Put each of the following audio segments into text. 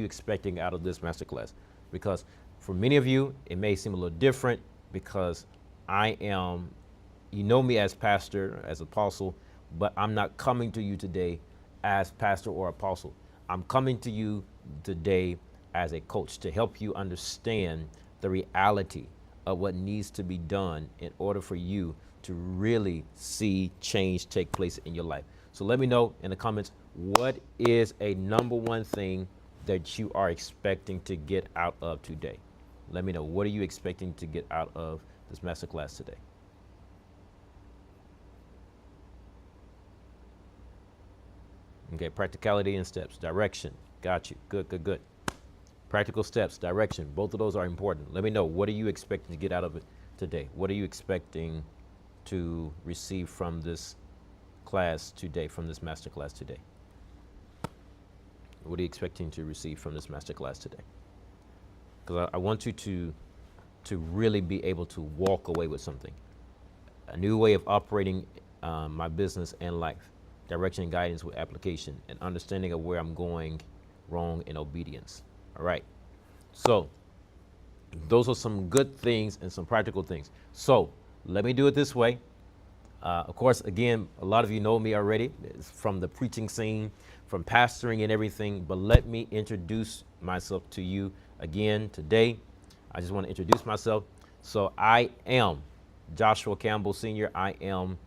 you expecting out of this masterclass? Because for many of you, it may seem a little different because I am, you know me as pastor, as apostle, but I'm not coming to you today as pastor or apostle. I'm coming to you today as a coach to help you understand the reality of what needs to be done in order for you to really see change take place in your life. So let me know in the comments, what is a number one thing that you are expecting to get out of today? Let me know, what are you expecting to get out of this masterclass today? Okay, practicality and steps, direction. Got you. Good, good, good. Practical steps, direction. Both of those are important. Let me know, what are you expecting to get out of it today? What are you expecting to receive from this class today, from this master class today? What are you expecting to receive from this master class today? Because I want you to really be able to walk away with something. A new way of operating my business and life. Direction and guidance with application, and understanding of where I'm going wrong in obedience. All right. So those are some good things and some practical things. So let me do it this way. Of course, again, a lot of you know me already from the preaching scene, from pastoring and everything, but let me introduce myself to you again today. I just want to introduce myself. So I am Joshua Campbell Sr. I am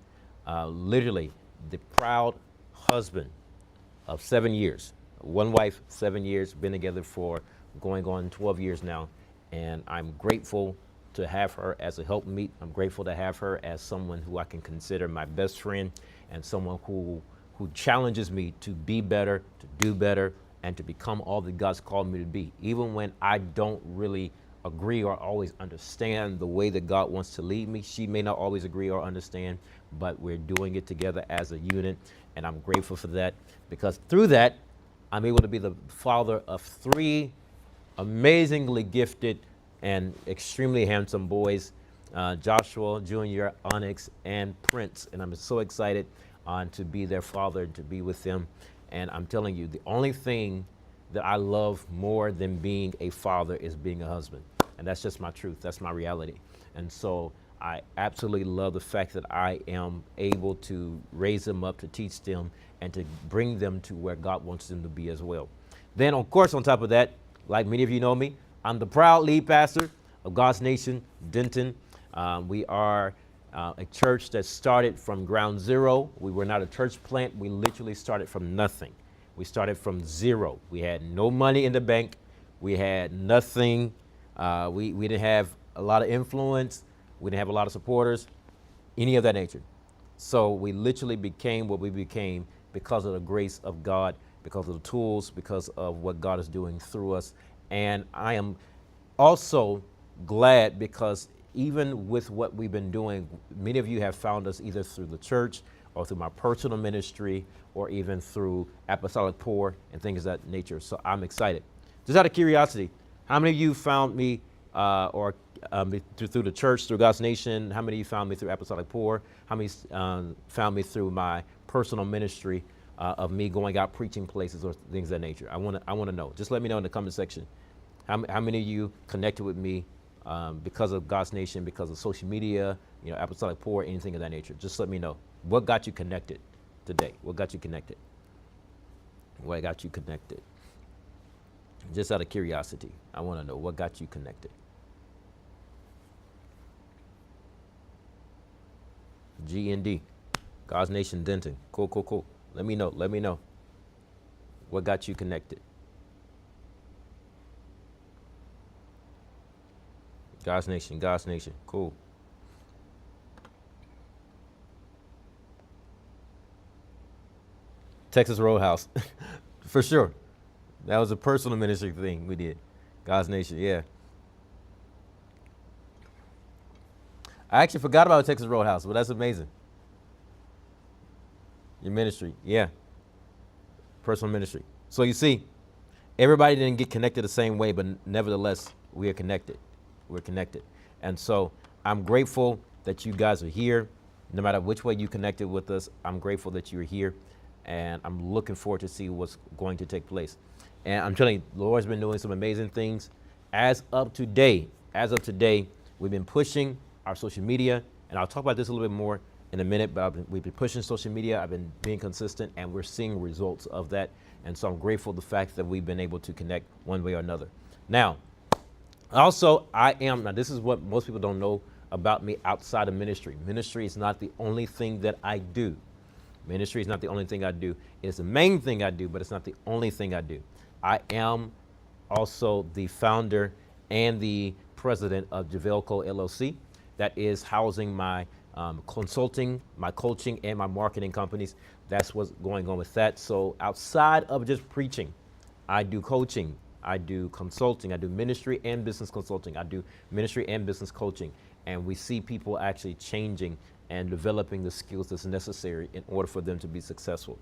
literally the proud husband of 7 years. One wife, 7 years, been together for going on 12 years now. And I'm grateful to have her as a helpmeet. I'm grateful to have her as someone who I can consider my best friend, and someone who challenges me to be better, to do better, and to become all that God's called me to be. Even when I don't really agree or always understand the way that God wants to lead me. She may not always agree or understand, but we're doing it together as a unit. And I'm grateful for that, because through that, I'm able to be the father of 3 amazingly gifted and extremely handsome boys, Joshua Jr., Onyx, and Prince. And I'm so excited to be their father, to be with them. And I'm telling you, the only thing that I love more than being a father is being a husband. And that's just my truth. That's my reality. And so I absolutely love the fact that I am able to raise them up, to teach them, and to bring them to where God wants them to be as well. Then, of course, on top of that, like many of you know me, I'm the proud lead pastor of God's Nation, Denton. We are a church that started from ground zero. We were not a church plant. We literally started from nothing. We started from zero. We had no money in the bank. We had nothing. We didn't have a lot of influence. We didn't have a lot of supporters, any of that nature. So we literally became what we became because of the grace of God, because of the tools, because of what God is doing through us. And I am also glad because even with what we've been doing, many of you have found us either through the church or through my personal ministry or even through Apostolic Pour and things of that nature. So I'm excited. Just out of curiosity, how many of you found me through the church, through God's Nation? How many of you found me through Apostolic Pour? How many found me through my personal ministry of me going out preaching places or things of that nature? I want to know. Just let me know in the comment section. How many of you connected with me because of God's Nation, because of social media, Apostolic Pour, anything of that nature? Just let me know. What got you connected today? What got you connected? What got you connected? Just out of curiosity, I want to know what got you connected. GND, God's Nation, Denton. Cool, cool, cool. Let me know. Let me know. What got you connected? God's Nation, God's Nation. Cool. Texas Roadhouse, for sure. That was a personal ministry thing we did. God's Nation, yeah. I actually forgot about Texas Roadhouse, but that's amazing. Your ministry, yeah. Personal ministry. So you see, everybody didn't get connected the same way, but nevertheless, we are connected. We're connected. And so I'm grateful that you guys are here. No matter which way you connected with us, I'm grateful that you're here. And I'm looking forward to see what's going to take place. And I'm telling you, the Lord's been doing some amazing things. As of today, we've been pushing our social media, and I'll talk about this a little bit more in a minute, but we've been pushing social media. I've been being consistent, and we're seeing results of that. And so I'm grateful for the fact that we've been able to connect one way or another. Now, also, now this is what most people don't know about me outside of ministry. Ministry is not the only thing that I do. Ministry is not the only thing I do. It's the main thing I do, but it's not the only thing I do. I am also the founder and the president of Javelco LLC. That is housing my consulting, my coaching, and my marketing companies. That's what's going on with that. So outside of just preaching, I do coaching, I do consulting, I do ministry and business consulting, I do ministry and business coaching. And we see people actually changing and developing the skills that's necessary in order for them to be successful.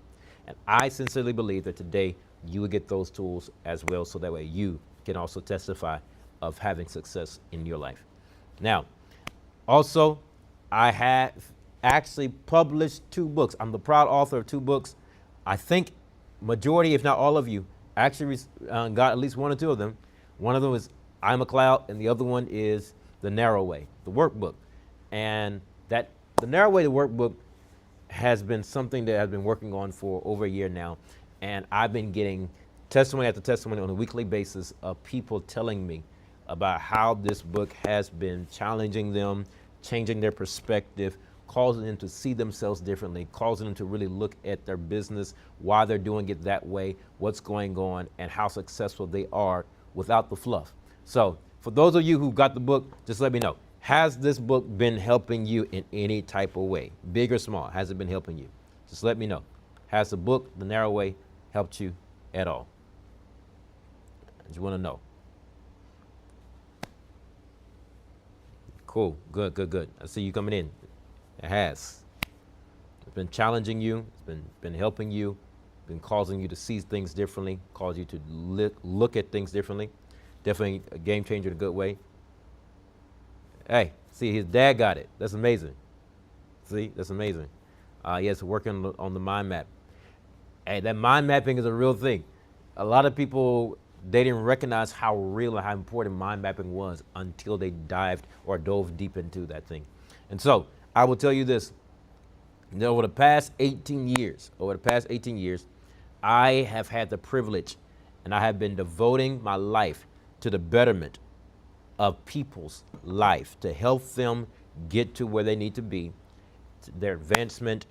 And I sincerely believe that today you will get those tools as well, so that way you can also testify of having success in your life. Now, also, I have actually published 2 books. I'm the proud author of 2 books. I think majority, if not all of you, actually got at least 1 or 2 of them. One of them is I'm a Cloud, and the other one is The Narrow Way, the workbook. And that The Narrow Way, the workbook, has been something that I've been working on for over a year now. And I've been getting testimony after testimony on a weekly basis of people telling me about how this book has been challenging them, changing their perspective, causing them to see themselves differently, causing them to really look at their business, why they're doing it that way, what's going on, and how successful they are without the fluff. So for those of you who got the book, just let me know. Has this book been helping you in any type of way, big or small? Has it been helping you? Just let me know. Has the book, The Narrow Way, helped you at all? I just want to know. Cool, good. I see you coming in. It has. It's been challenging you. It's been helping you. Been causing you to see things differently. Cause you to look at things differently. Definitely a game changer in a good way. Hey, see, his dad got it. That's amazing. See, that's amazing. Yes, working on the mind map. Hey, that mind mapping is a real thing. A lot of people, they didn't recognize how real and how important mind mapping was until they dove deep into that thing. And so I will tell you this, over the past 18 years, I have had the privilege, and I have been devoting my life to the betterment of people's life, to help them get to where they need to be, to their advancement.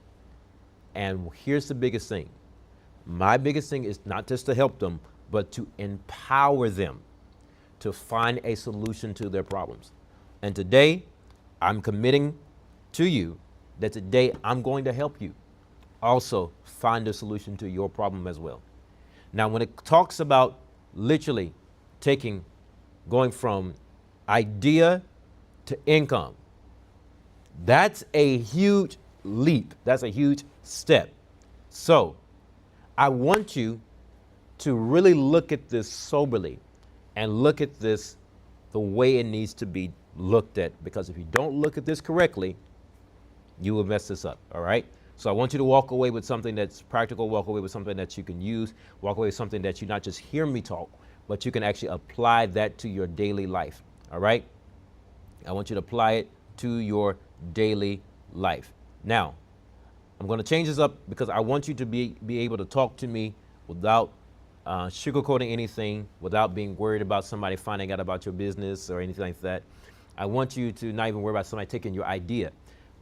And here's the biggest thing. My biggest thing is not just to help them, but to empower them to find a solution to their problems. And today, I'm committing to you that today I'm going to help you also find a solution to your problem as well. Now, when it talks about literally going from idea to income, that's a huge leap. That's a huge step. So I want you to really look at this soberly and look at this the way it needs to be looked at, because if you don't look at this correctly, you will mess this up, all right? So I want you to walk away with something that's practical, walk away with something that you can use, walk away with something that you not just hear me talk, but you can actually apply that to your daily life, all right? I want you to apply it to your daily life. Now, I'm going to change this up because I want you to be able to talk to me without sugarcoating anything, without being worried about somebody finding out about your business or anything like that. I want you to not even worry about somebody taking your idea.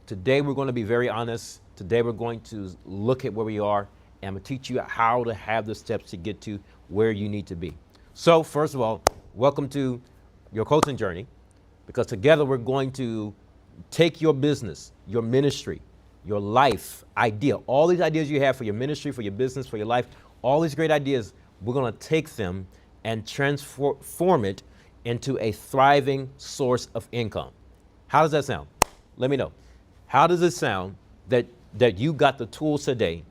Today, we're going to be very honest. Today, we're going to look at where we are, and I'm going to teach you how to have the steps to get to where you need to be. So first of all, welcome to your coaching journey, because together we're going to take your business, your ministry, your life idea, all these ideas you have for your ministry, for your business, for your life, all these great ideas, we're going to take them and transform it into a thriving source of income. How does that sound? Let me know. How does it sound that you got the tools today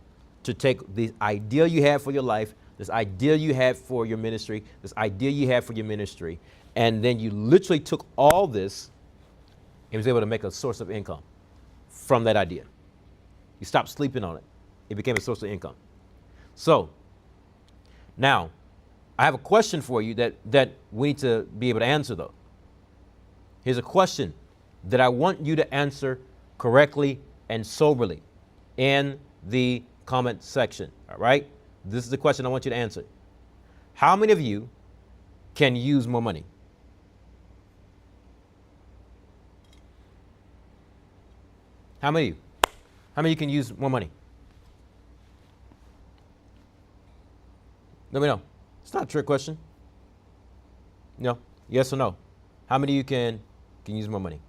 to take the idea you have for your life, this idea you had for your ministry, this idea you had for your ministry, and then you literally took all this and was able to make a source of income from that idea. You stopped sleeping on it. It became a source of income. So now, I have a question for you that we need to be able to answer, though. Here's a question that I want you to answer correctly and soberly in the comment section. All right? This is the question I want you to answer. How many of you can use more money? How many of you? How many of you can use more money? Let me know. It's not a trick question. No. Yes or no? How many of you can use more money?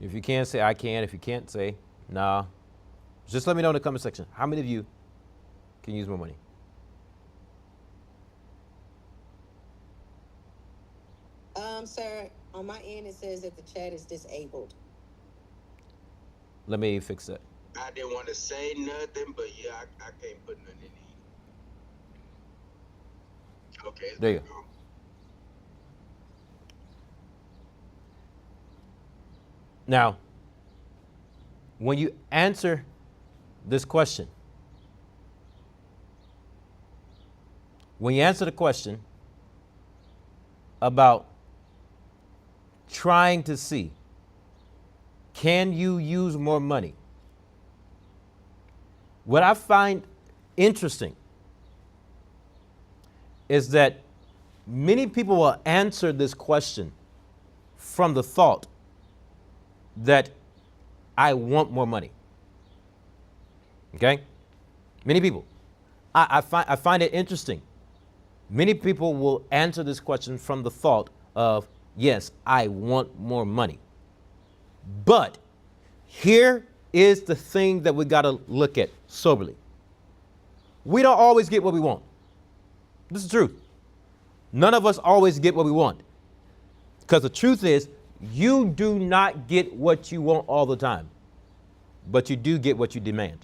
If you can, say I can. If you can't, say nah. Just let me know in the comment section. How many of you can use more money? Sir, on my end it says that the chat is disabled. Let me fix that. I didn't want to say nothing, but yeah, I can't put nothing in. Okay. There you go. Now, when you answer this question, when you answer the question about trying to see, can you use more money? What I find interesting is that many people will answer this question from the thought that I want more money. Okay? Many people. I find it interesting. Many people will answer this question from the thought of, yes, I want more money. But here is the thing that we got to look at soberly. We don't always get what we want. This is the truth. None of us always get what we want. Because the truth is, you do not get what you want all the time, but you do get what you demand.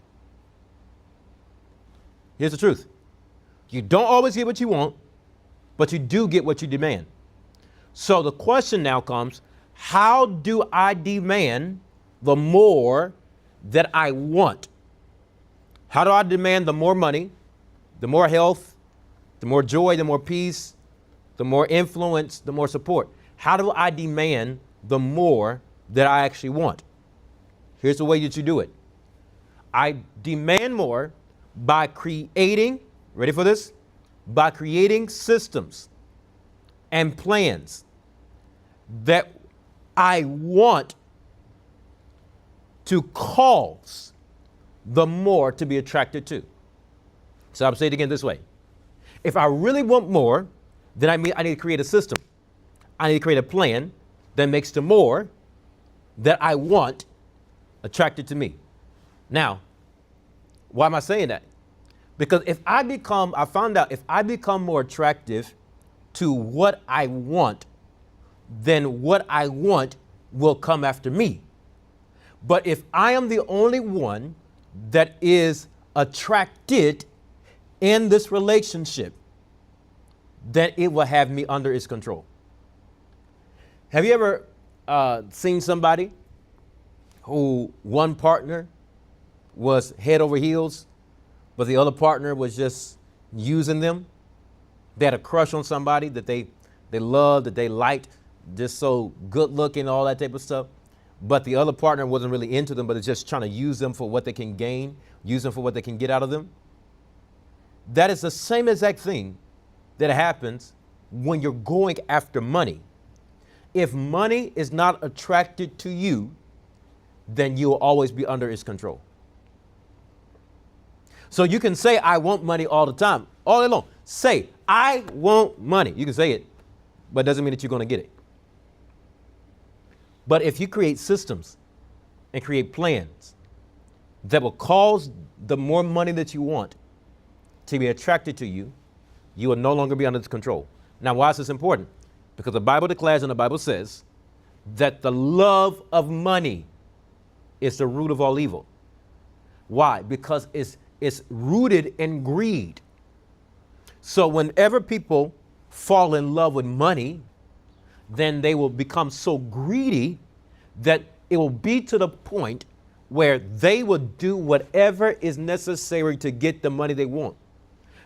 Here's the truth. You don't always get what you want, but you do get what you demand. So the question now comes, how do I demand the more that I want? How do I demand the more money, the more health, the more joy, the more peace, the more influence, the more support? How do I demand the more that I actually want? Here's the way that you do it. I demand more by creating, ready for this? By creating systems and plans that I want to cause the more to be attracted to. So I'll say it again this way. If I really want more, then I need to create a system. I need to create a plan that makes the more that I want attracted to me. Now, why am I saying that? Because I found out if I become more attractive to what I want, then what I want will come after me. But if I am the only one that is attracted in this relationship, then it will have me under its control. Have you ever seen somebody who one partner was head over heels, but the other partner was just using them? They had a crush on somebody that they loved, that they liked, just so good looking, all that type of stuff. But the other partner wasn't really into them, but is just trying to use them for what they can gain, use them for what they can get out of them. That is the same exact thing that happens when you're going after money. If money is not attracted to you, then you will always be under its control. So you can say, I want money all the time, all day long. Say, I want money. You can say it, but it doesn't mean that you're going to get it. But if you create systems and create plans that will cause the more money that you want to be attracted to you, you will no longer be under its control. Now, why is this important? Because the Bible declares and the Bible says that the love of money is the root of all evil. Why? Because it's rooted in greed. So whenever people fall in love with money, then they will become so greedy that it will be to the point where they will do whatever is necessary to get the money they want.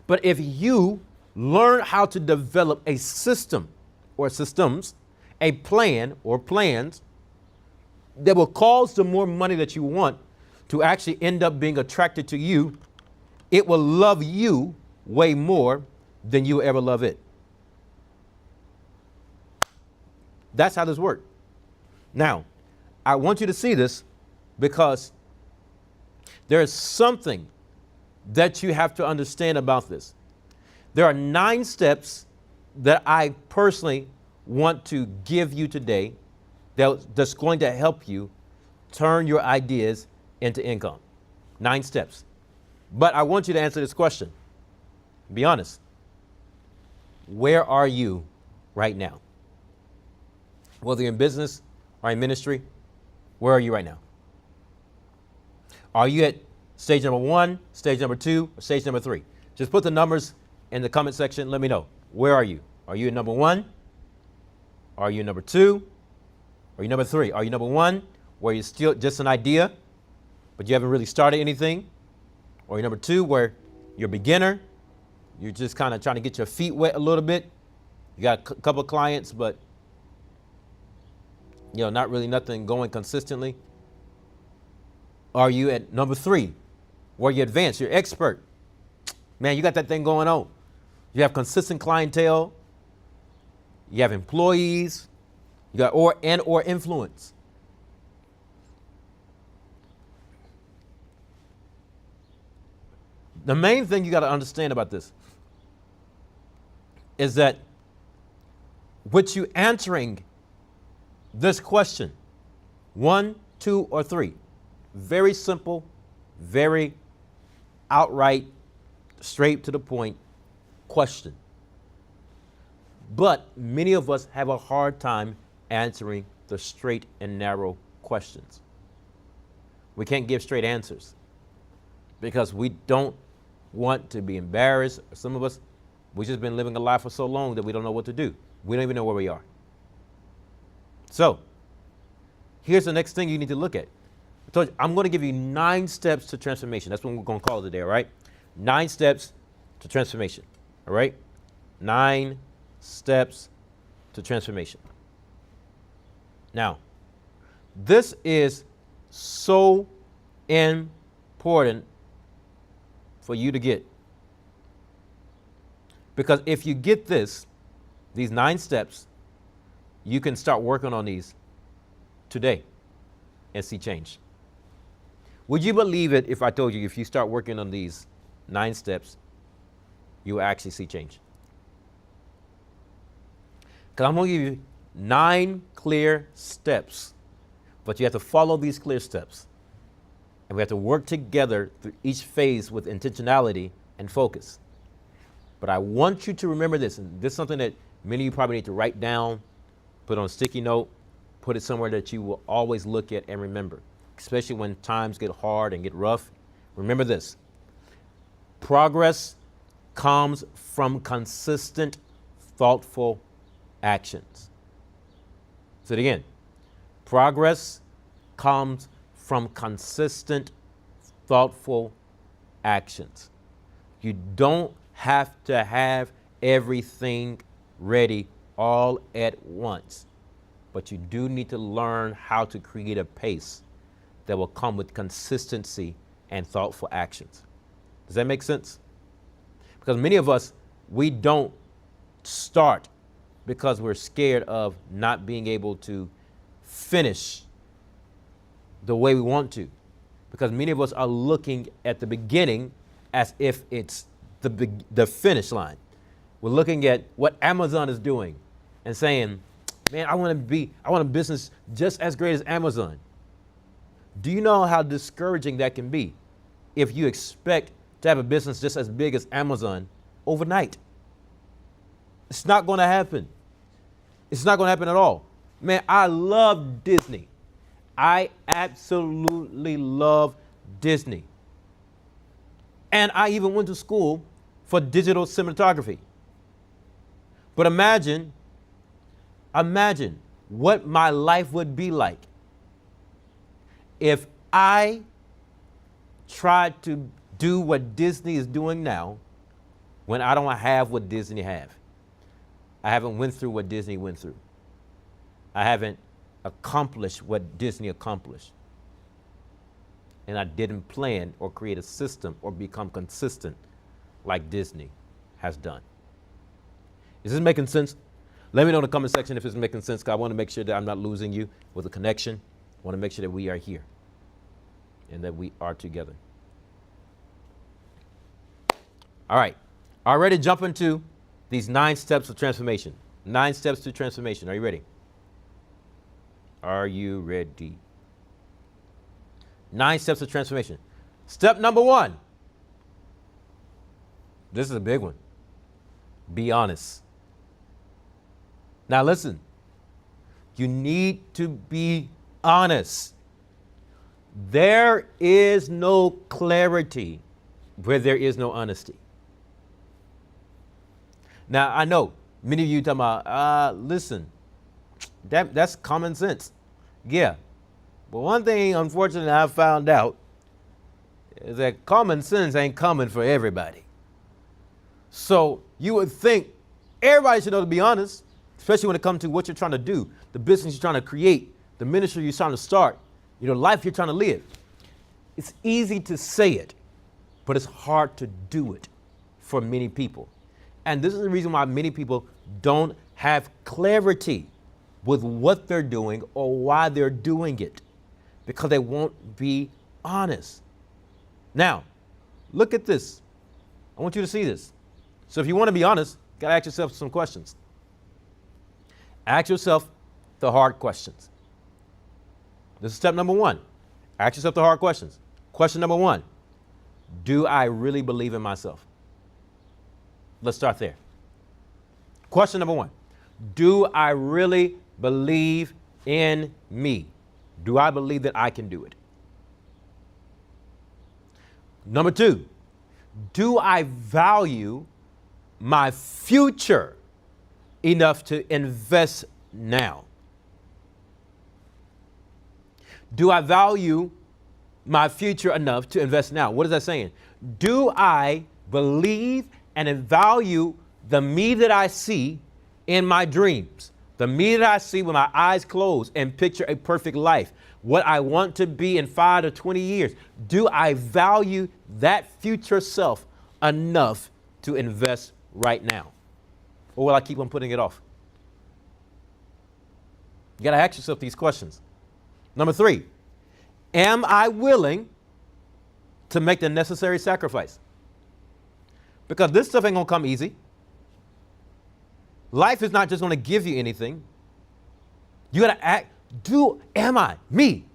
But if you learn how to develop a system or systems, a plan or plans that will cause the more money that you want to actually end up being attracted to you, it will love you way more than you ever love it. That's how this works. Now, I want you to see this because there is something that you have to understand about this. There are 9 steps that I personally want to give you today that's going to help you turn your ideas into income. 9 steps. But I want you to answer this question. Be honest. Where are you right now? Whether you're in business or in ministry, where are you right now? Are you at stage number 1, stage number 2, or stage number 3? Just put the numbers in the comment section. Let me know. Where are you? Are you at number 1? Are you number 2? Are you number 3? Are you number 1, where you're still just an idea, but you haven't really started anything? Or are you number 2, where you're a beginner? You're just kind of trying to get your feet wet a little bit. You got a couple of clients, but not really nothing going consistently. Are you at number 3, where you're advanced, you're expert? Man, you got that thing going on. You have consistent clientele. You have employees. You got or influence. The main thing you got to understand about this is that with you answering this question, 1, 2, or 3, very simple, very outright, straight to the point question. But many of us have a hard time answering the straight and narrow questions. We can't give straight answers because we don't want to be embarrassed. Some of us, we've just been living a life for so long that we don't know what to do. We don't even know where we are. So here's the next thing you need to look at. I told you, I'm going to give you 9 steps to transformation. That's what we're going to call it today, all right? 9 steps to transformation, all right? 9 steps to transformation. Now, this is so important for you to get. Because if you get these 9 steps, you can start working on these today and see change. Would you believe it if I told you if you start working on these 9 steps, you will actually see change? Because I'm going to give you 9 clear steps, but you have to follow these clear steps. And we have to work together through each phase with intentionality and focus. But I want you to remember this, and this is something that many of you probably need to write down, put on a sticky note, put it somewhere that you will always look at and remember, especially when times get hard and get rough. Remember this. Progress comes from consistent, thoughtful actions. Say it again. Progress comes from consistent, thoughtful actions. You don't have to have everything ready all at once, but you do need to learn how to create a pace that will come with consistency and thoughtful actions. Does that make sense? Because many of us, we don't start because we're scared of not being able to finish the way we want to. Because many of us are looking at the beginning as if it's the finish line. We're looking at what Amazon is doing and saying, man, I want a business just as great as Amazon. Do you know how discouraging that can be if you expect to have a business just as big as Amazon overnight? It's not going to happen. It's not going to happen at all. Man, I love Disney. I absolutely love Disney. And I even went to school for digital cinematography. But imagine Imagine what my life would be like if I tried to do what Disney is doing now when I don't have what Disney have. I haven't went through what Disney went through. I haven't accomplished what Disney accomplished. And I didn't plan or create a system or become consistent like Disney has done. Is this making sense? Let me know in the comment section if it's making sense, because I want to make sure that I'm not losing you with a connection. I want to make sure that we are here and that we are together. All right. Already jump into these 9 steps of transformation. 9 steps to transformation. Are you ready? Are you ready? 9 steps of transformation. Step number 1. This is a big one. Be honest. Now listen. You need to be honest. There is no clarity where there is no honesty. Now, I know many of you talking about, listen, that's common sense. Yeah. But one thing, unfortunately, I found out is that common sense ain't coming for everybody. So you would think everybody should know to be honest, especially when it comes to what you're trying to do, the business you're trying to create, the ministry you're trying to start, the life you're trying to live. It's easy to say it, but it's hard to do it for many people. And this is the reason why many people don't have clarity with what they're doing or why they're doing it, because they won't be honest. Now, look at this. I want you to see this. So if you want to be honest, you got to ask yourself some questions. Ask yourself the hard questions. This is step number 1. Ask yourself the hard questions. Question number 1, do I really believe in myself? Let's start there. Question number 1, do I really believe in me? Do I believe that I can do it? Number 2, do I value my future enough to invest now? Do I value my future enough to invest now? What is that saying? Do I believe and value the me that I see in my dreams, the me that I see with my eyes closed and picture a perfect life, what I want to be in 5 to 20 years? Do I value that future self enough to invest right now? Or will I keep on putting it off? You got to ask yourself these questions. Number 3, am I willing to make the necessary sacrifice? Because this stuff ain't going to come easy. Life is not just going to give you anything. You got to act, am I, me?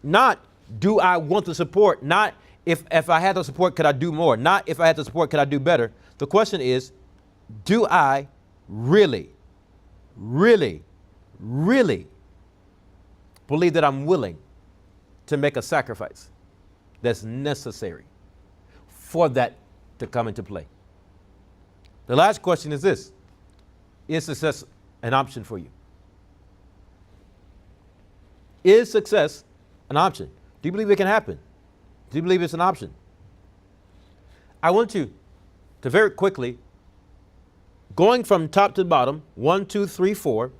Not, do I want the support? Not, if I had the support, could I do more? Not, if I had the support, could I do better? The question is, do I really, really, really believe that I'm willing to make a sacrifice that's necessary for that to come into play? The last question is this: is success an option for you? Is success an option? Do you believe it can happen? Do you believe it's an option? I want you to very quickly, going from top to bottom, 1, 2, 3, 4,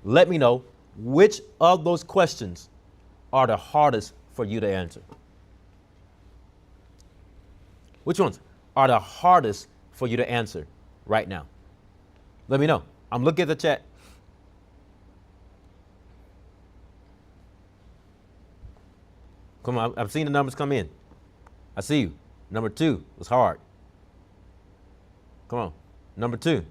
let me know which of those questions are the hardest for you to answer. Which ones are the hardest for you to answer right now? Let me know. I'm looking at the chat. Come on, I've seen the numbers come in. I see you. Number 2 was hard. Come on. Number 2.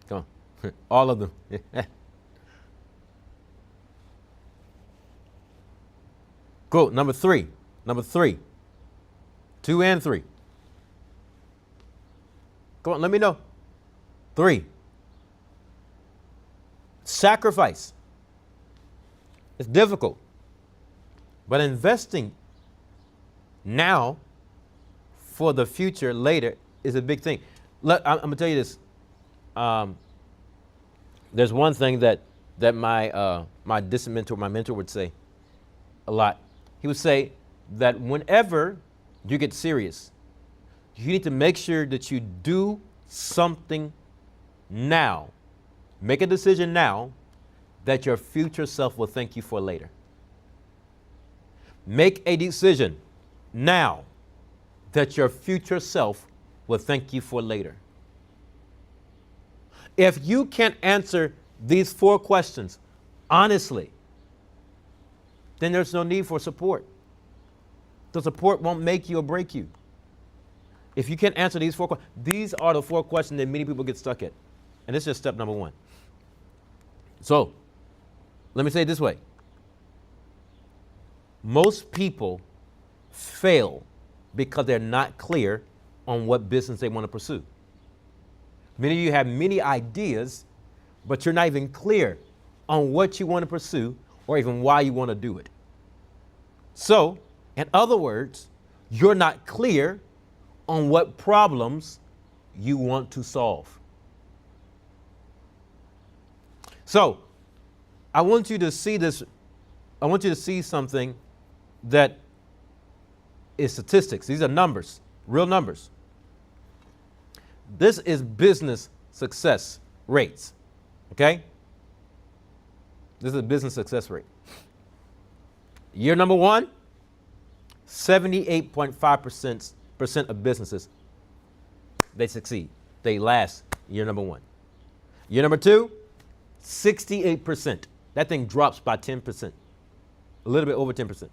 Come on. All of them. Cool. Number 3. Number 3. 2 and 3. Come on, let me know. 3. Sacrifice. It's difficult. But investing now for the future later is a big thing. I'm going to tell you this. there's one thing that my distant mentor, my mentor would say a lot. He would say that whenever you get serious, you need to make sure that you do something now. Make a decision now that your future self will thank you for later. Make a decision now that your future self will thank you for later. If you can't answer these 4 questions honestly, then there's no need for support. The support won't make you or break you. If you can't answer these 4 questions, these are the 4 questions that many people get stuck at. And this is just step number 1. So, let me say it this way. Most people fail because they're not clear on what business they want to pursue. Many of you have many ideas, but you're not even clear on what you want to pursue or even why you want to do it. So, in other words, you're not clear on what problems you want to solve. So, I want you to see this. I want you to see something that is statistics. These are numbers, real numbers. This is business success rates, okay? This is a business success rate. Year number 1, 78.5% of businesses, they succeed. They last year number 1. Year number 2, 68%. That thing drops by 10%, a little bit over 10%.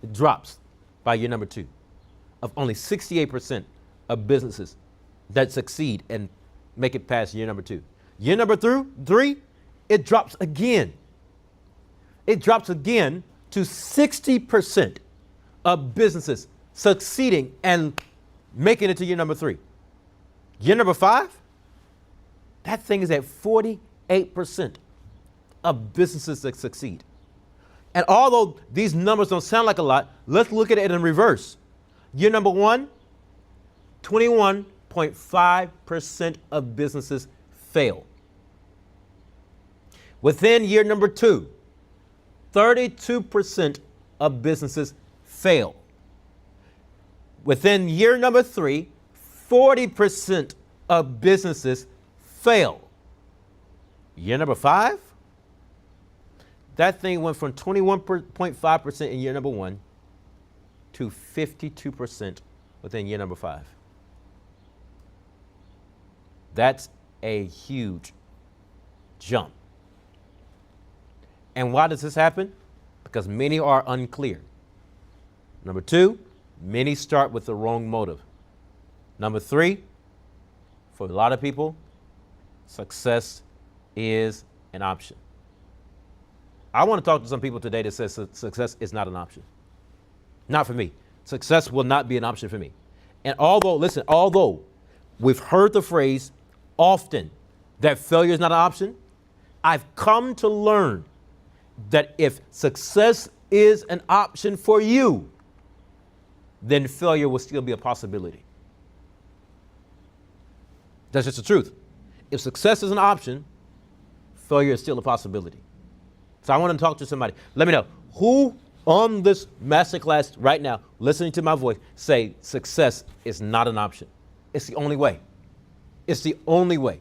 It drops by year number 2 of only 68% of businesses that succeed and make it past year number 2. Year number 3, it drops again. It drops again to 60% of businesses succeeding and making it to year number 3. Year number 5, that thing is at 48% of businesses that succeed. And although these numbers don't sound like a lot, let's look at it in reverse. Year number 1, 21.5% of businesses fail. Within year number 2, 32% of businesses fail. Within year number 3, 40% of businesses fail. Year number 5, that thing went from 21.5% in year number 1 to 52% within year number 5. That's a huge jump. And why does this happen? Because many are unclear. Number 2, many start with the wrong motive. Number 3, for a lot of people, success is an option. I want to talk to some people today that says success is not an option. Not for me. Success will not be an option for me. And although we've heard the phrase often that failure is not an option, I've come to learn that if success is an option for you, then failure will still be a possibility. That's just the truth. If success is an option, failure is still a possibility. So I want to talk to somebody. Let me know who on this masterclass right now, listening to my voice, say success is not an option. It's the only way. It's the only way.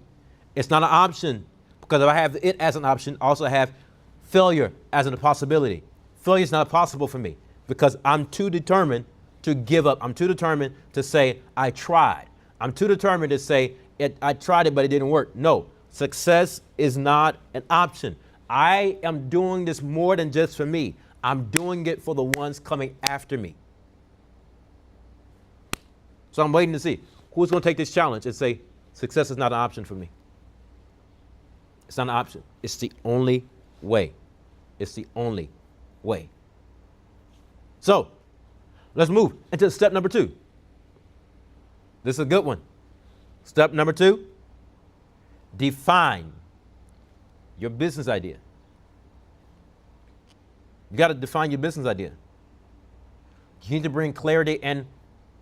It's not an option because if I have it as an option, I also have failure as a possibility. Failure is not possible for me because I'm too determined to give up. I'm too determined to say I tried. I'm too determined to say I tried it, but it didn't work. No, success is not an option. I am doing this more than just for me. I'm doing it for the ones coming after me. So I'm waiting to see who's going to take this challenge and say, success is not an option for me. It's not an option. It's the only way. It's the only way. So let's move into step number 2. This is a good one. Step number 2, define your business idea. You got to define your business idea. You need to bring clarity. And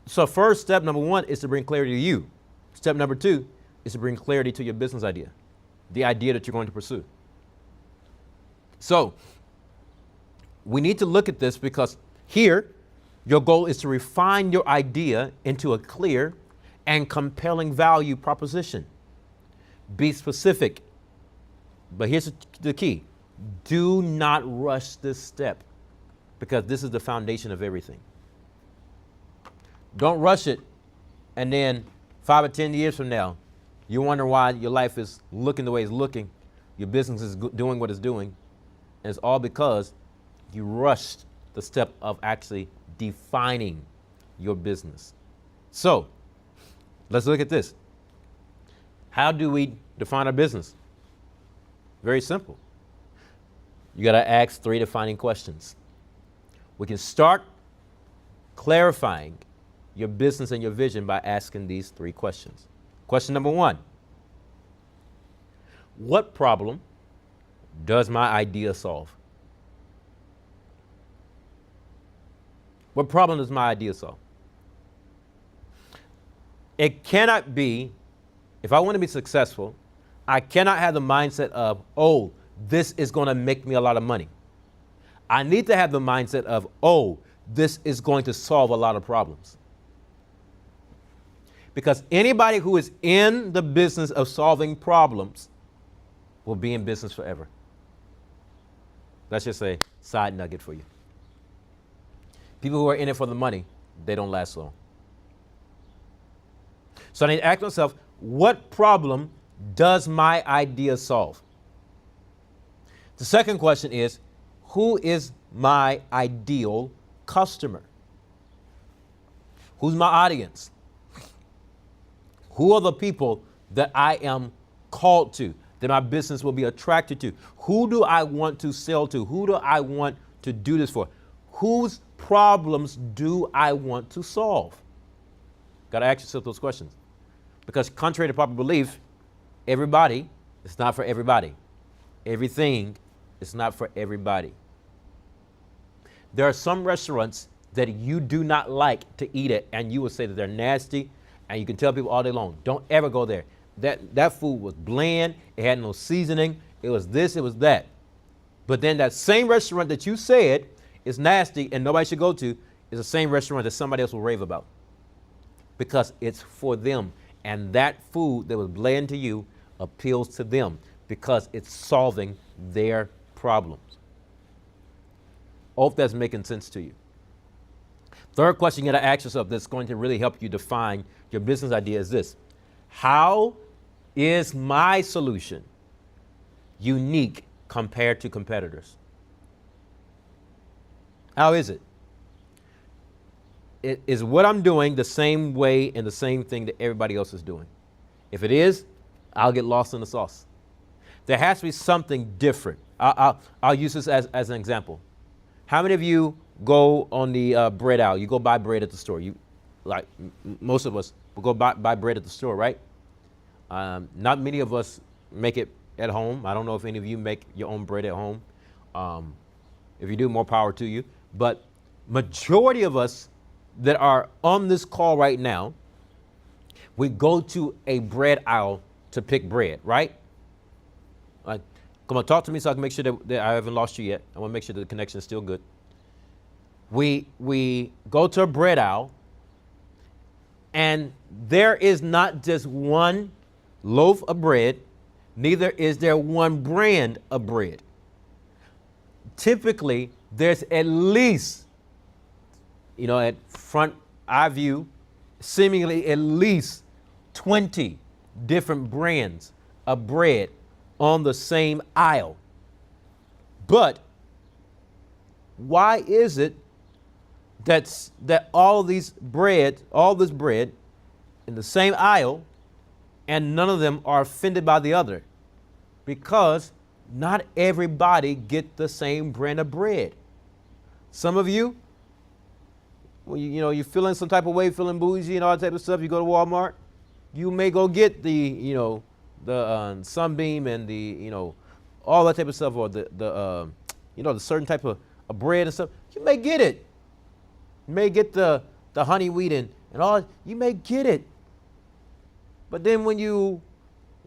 so first, step number 1 is to bring clarity to you. Step number 2, is to bring clarity to your business idea, the idea that you're going to pursue. So we need to look at this because here, your goal is to refine your idea into a clear and compelling value proposition. Be specific. But here's the key. Do not rush this step because this is the foundation of everything. Don't rush it, and then 5 or 10 years from now, you wonder why your life is looking the way it's looking, your business is doing what it's doing, and it's all because you rushed the step of actually defining your business. So, let's look at this. How do we define our business? Very simple. You got to ask 3 defining questions. We can start clarifying your business and your vision by asking these 3 questions. Question number 1. What problem does my idea solve? What problem does my idea solve? It cannot be, if I want to be successful, I cannot have the mindset of, oh, this is going to make me a lot of money. I need to have the mindset of, oh, this is going to solve a lot of problems. Because anybody who is in the business of solving problems will be in business forever. That's just a side nugget for you. People who are in it for the money, they don't last long. So I need to ask myself, what problem does my idea solve? The second question is, who is my ideal customer? Who's my audience? Who are the people that I am called to, that my business will be attracted to? Who do I want to sell to? Who do I want to do this for? Whose problems do I want to solve? Got to ask yourself those questions. Because contrary to popular belief, everybody is not for everybody. Everything is not for everybody. There are some restaurants that you do not like to eat at, and you will say that they're nasty, and you can tell people all day long, don't ever go there. That food was bland, it had no seasoning, it was this, it was that. But then that same restaurant that you said is nasty and nobody should go to is the same restaurant that somebody else will rave about. Because it's for them. And that food that was bland to you appeals to them because it's solving their problems. Hope that's making sense to you. Third question you got to ask yourself that's going to really help you define your business idea is this. How is my solution unique compared to competitors? How is it? Is what I'm doing the same way and the same thing that everybody else is doing? If it is, I'll get lost in the sauce. There has to be something different. I'll use this as an example. How many of you go on the bread aisle? You go buy bread at the store. Most of us will go buy bread at the store, right? Not many of us make it at home. I don't know if any of you make your own bread at home. If you do, more power to you. But majority of us that are on this call right now, we go to a bread aisle to pick bread, right? Come on, talk to me so I can make sure that I haven't lost you yet. I want to make sure that the connection is still good. We go to a bread aisle, and there is not just one loaf of bread, neither is there one brand of bread. Typically, there's at least, at front eye view, seemingly at least 20 different brands of bread on the same aisle. But why is it that all this bread in the same aisle, and none of them are offended by the other? Because not everybody get the same brand of bread. Some of you, you're feeling some type of way, feeling bougie and all that type of stuff. You go to Walmart, you may go get the Sunbeam and the all that type of stuff, or the certain type of bread and stuff. You may get it. You may get the honey wheat and all. You may get it. But then when you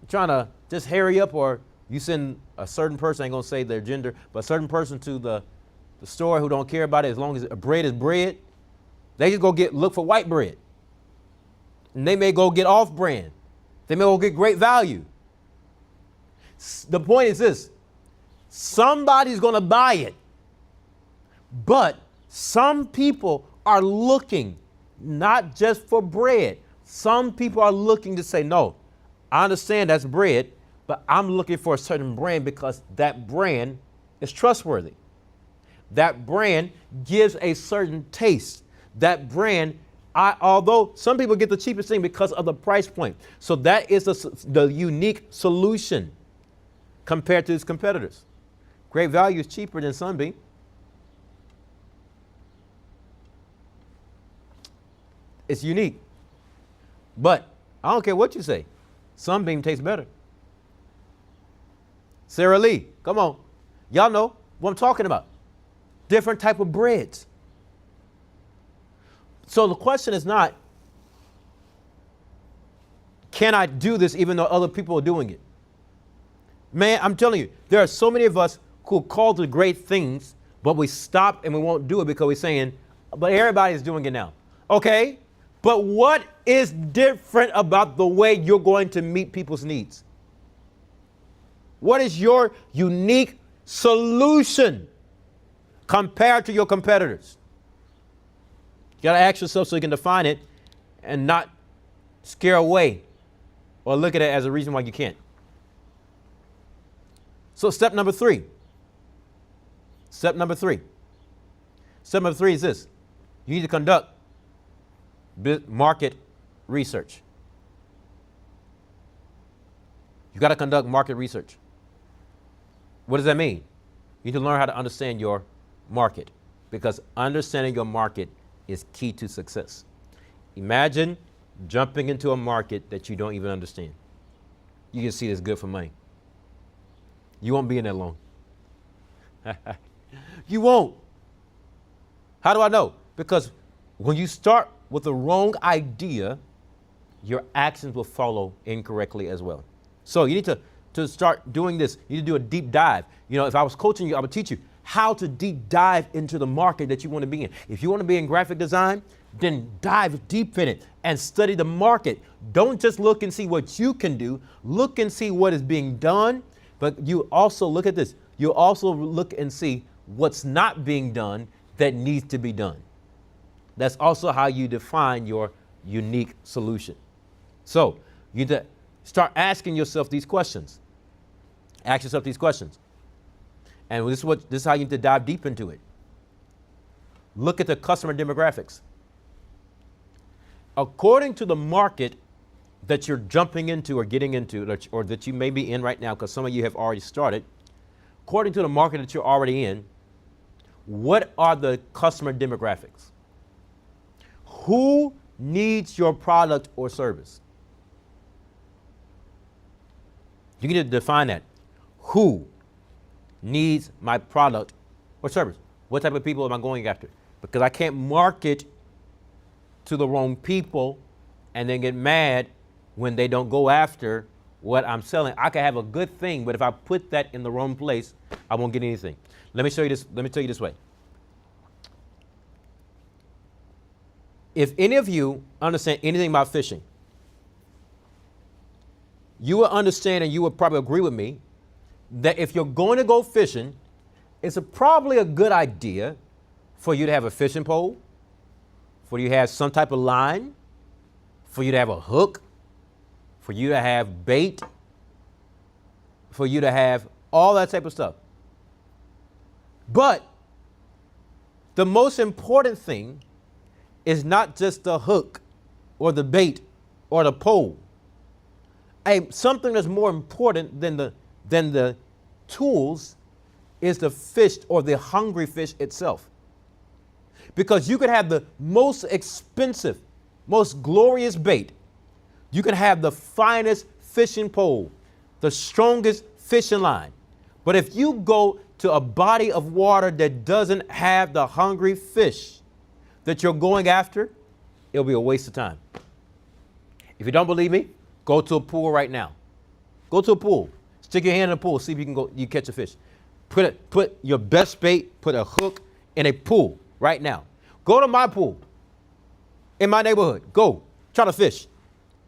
trying to just hurry up, or you send a certain person, I ain't gonna say their gender, but a certain person to the store who don't care about it as long as bread is bread, they just go look for white bread. And they may go get off brand. They may go get great value. The point is this: somebody's gonna buy it. But some people are looking not just for bread. Some people are looking to say, no, I understand that's bread, but I'm looking for a certain brand because that brand is trustworthy. That brand gives a certain taste. That brand, although some people get the cheapest thing because of the price point. So that is the unique solution compared to its competitors. Great Value is cheaper than Sunbeam. It's unique. But I don't care what you say. Sunbeam tastes better. Sara Lee, come on. Y'all know what I'm talking about. Different type of breads. So the question is not, can I do this even though other people are doing it? Man, I'm telling you, there are so many of us who are called to great things, but we stop and we won't do it because we're saying, but everybody's doing it now. Okay, but what is different about the way you're going to meet people's needs? What is your unique solution compared to your competitors? You got to ask yourself so you can define it and not scare away or look at it as a reason why you can't. So step number three. Step number three is this. You need to conduct market research. You got to conduct market research. What does that mean? You need to learn how to understand your market, because understanding your market is key to success. Imagine jumping into a market that you don't even understand. You can see it's good for money. You won't be in there long. You won't. How do I know? Because when you start with the wrong idea, your actions will follow incorrectly as well. So you need to start doing this. You need to do a deep dive. You know, if I was coaching you, I would teach you how to deep dive into the market that you want to be in. If you want to be in graphic design, then dive deep in it and study the market. Don't just look and see what you can do. Look and see what is being done. But you also look at this. You also look and see what's not being done that needs to be done. That's also how you define your unique solution. So you need to start asking yourself these questions. Ask yourself these questions. And this is how you need to dive deep into it. Look at the customer demographics. According to the market that you're jumping into or getting into, or that you may be in right now, because some of you have already started, according to the market that you're already in, what are the customer demographics? Who needs your product or service? You need to define that. Who needs my product or service? What type of people am I going after? Because I can't market to the wrong people and then get mad when they don't go after what I'm selling. I can have a good thing, but if I put that in the wrong place, I won't get anything. Let me show you this. Let me tell you this way. If any of you understand anything about fishing, you will understand, and you will probably agree with me, that if you're going to go fishing, it's probably a good idea for you to have a fishing pole, for you to have some type of line, for you to have a hook, for you to have bait, for you to have all that type of stuff. But the most important thing is not just the hook or the bait or the pole. Something that's more important than the tools is the fish, or the hungry fish itself. Because you could have the most expensive, most glorious bait. You can have the finest fishing pole, the strongest fishing line. But if you go to a body of water that doesn't have the hungry fish that you're going after, it'll be a waste of time. If you don't believe me, go to a pool right now. Go to a pool. Stick your hand in the pool. See if you can go. You catch a fish. Put your best bait. Put a hook in a pool right now. Go to my pool in my neighborhood. Go try to fish.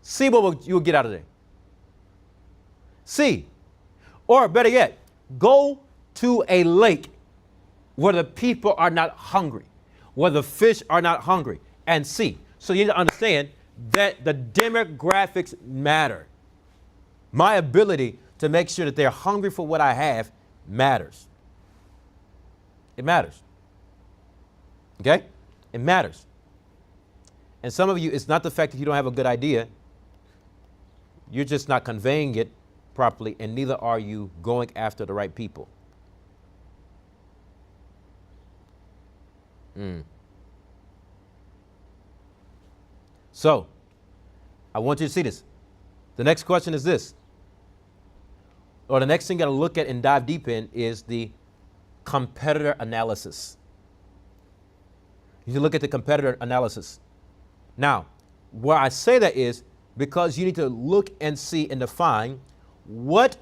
See what you'll get out of there. See, or better yet, go to a lake where the people are not hungry, where the fish are not hungry, and see. So you need to understand that the demographics matter. My ability to make sure that they're hungry for what I have matters. It matters. Okay? It matters. And some of you, it's not the fact that you don't have a good idea. You're just not conveying it properly, and neither are you going after the right people. So, I want you to see this. The next question is this. Or the next thing you got to look at and dive deep in is the competitor analysis. You need to look at the competitor analysis. Now, where I say that is because you need to look and see and define what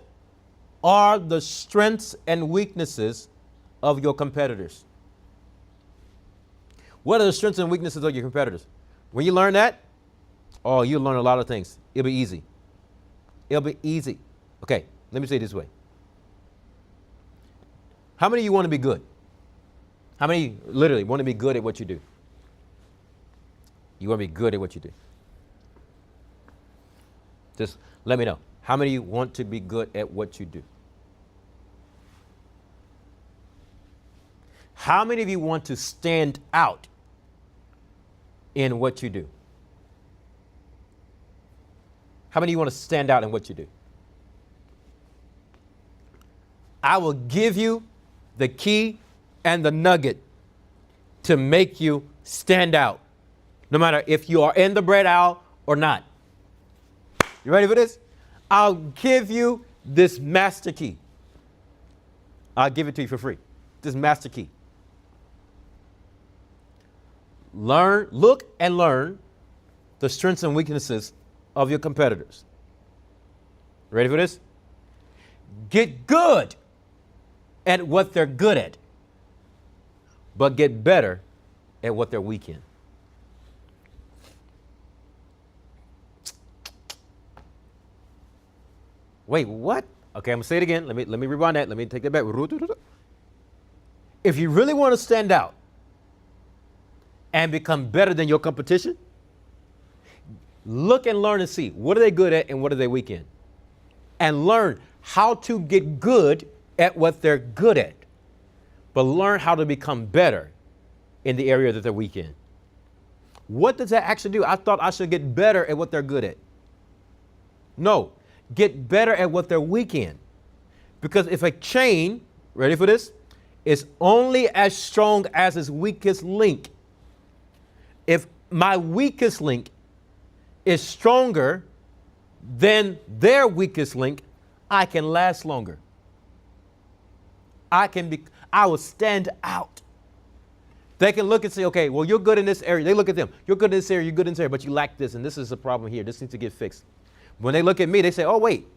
are the strengths and weaknesses of your competitors. What are the strengths and weaknesses of your competitors? When you learn that, oh, you'll learn a lot of things. It'll be easy. It'll be easy. Okay, let me say it this way. How many of you want to be good? How many literally want to be good at what you do? You want to be good at what you do? Just let me know. How many of you want to be good at what you do? How many of you want to stand out in what you do? How many of you want to stand out in what you do? I will give you the key and the nugget to make you stand out, no matter if you are in the bread aisle or not. You ready for this? I'll give you this master key. I'll give it to you for free. This master key. Look and learn the strengths and weaknesses of your competitors. Ready for this? Get good at what they're good at, but get better at what they're weak in. Wait, what? Okay, I'm gonna say it again. Let me rewind that. Let me take that back. If you really want to stand out and become better than your competition, look and learn and see what are they good at and what are they weak in. And learn how to get good at what they're good at, but learn how to become better in the area that they're weak in. What does that actually do? I thought I should get better at what they're good at. No, get better at what they're weak in. Because if a chain, ready for this, is only as strong as its weakest link, if my weakest link is stronger than their weakest link, I can last longer. I will stand out. They can look and say, okay, well, you're good in this area. They look at them. You're good in this area, you're good in this area, but you lack this, and this is a problem here. This needs to get fixed. When they look at me, they say, oh, wait,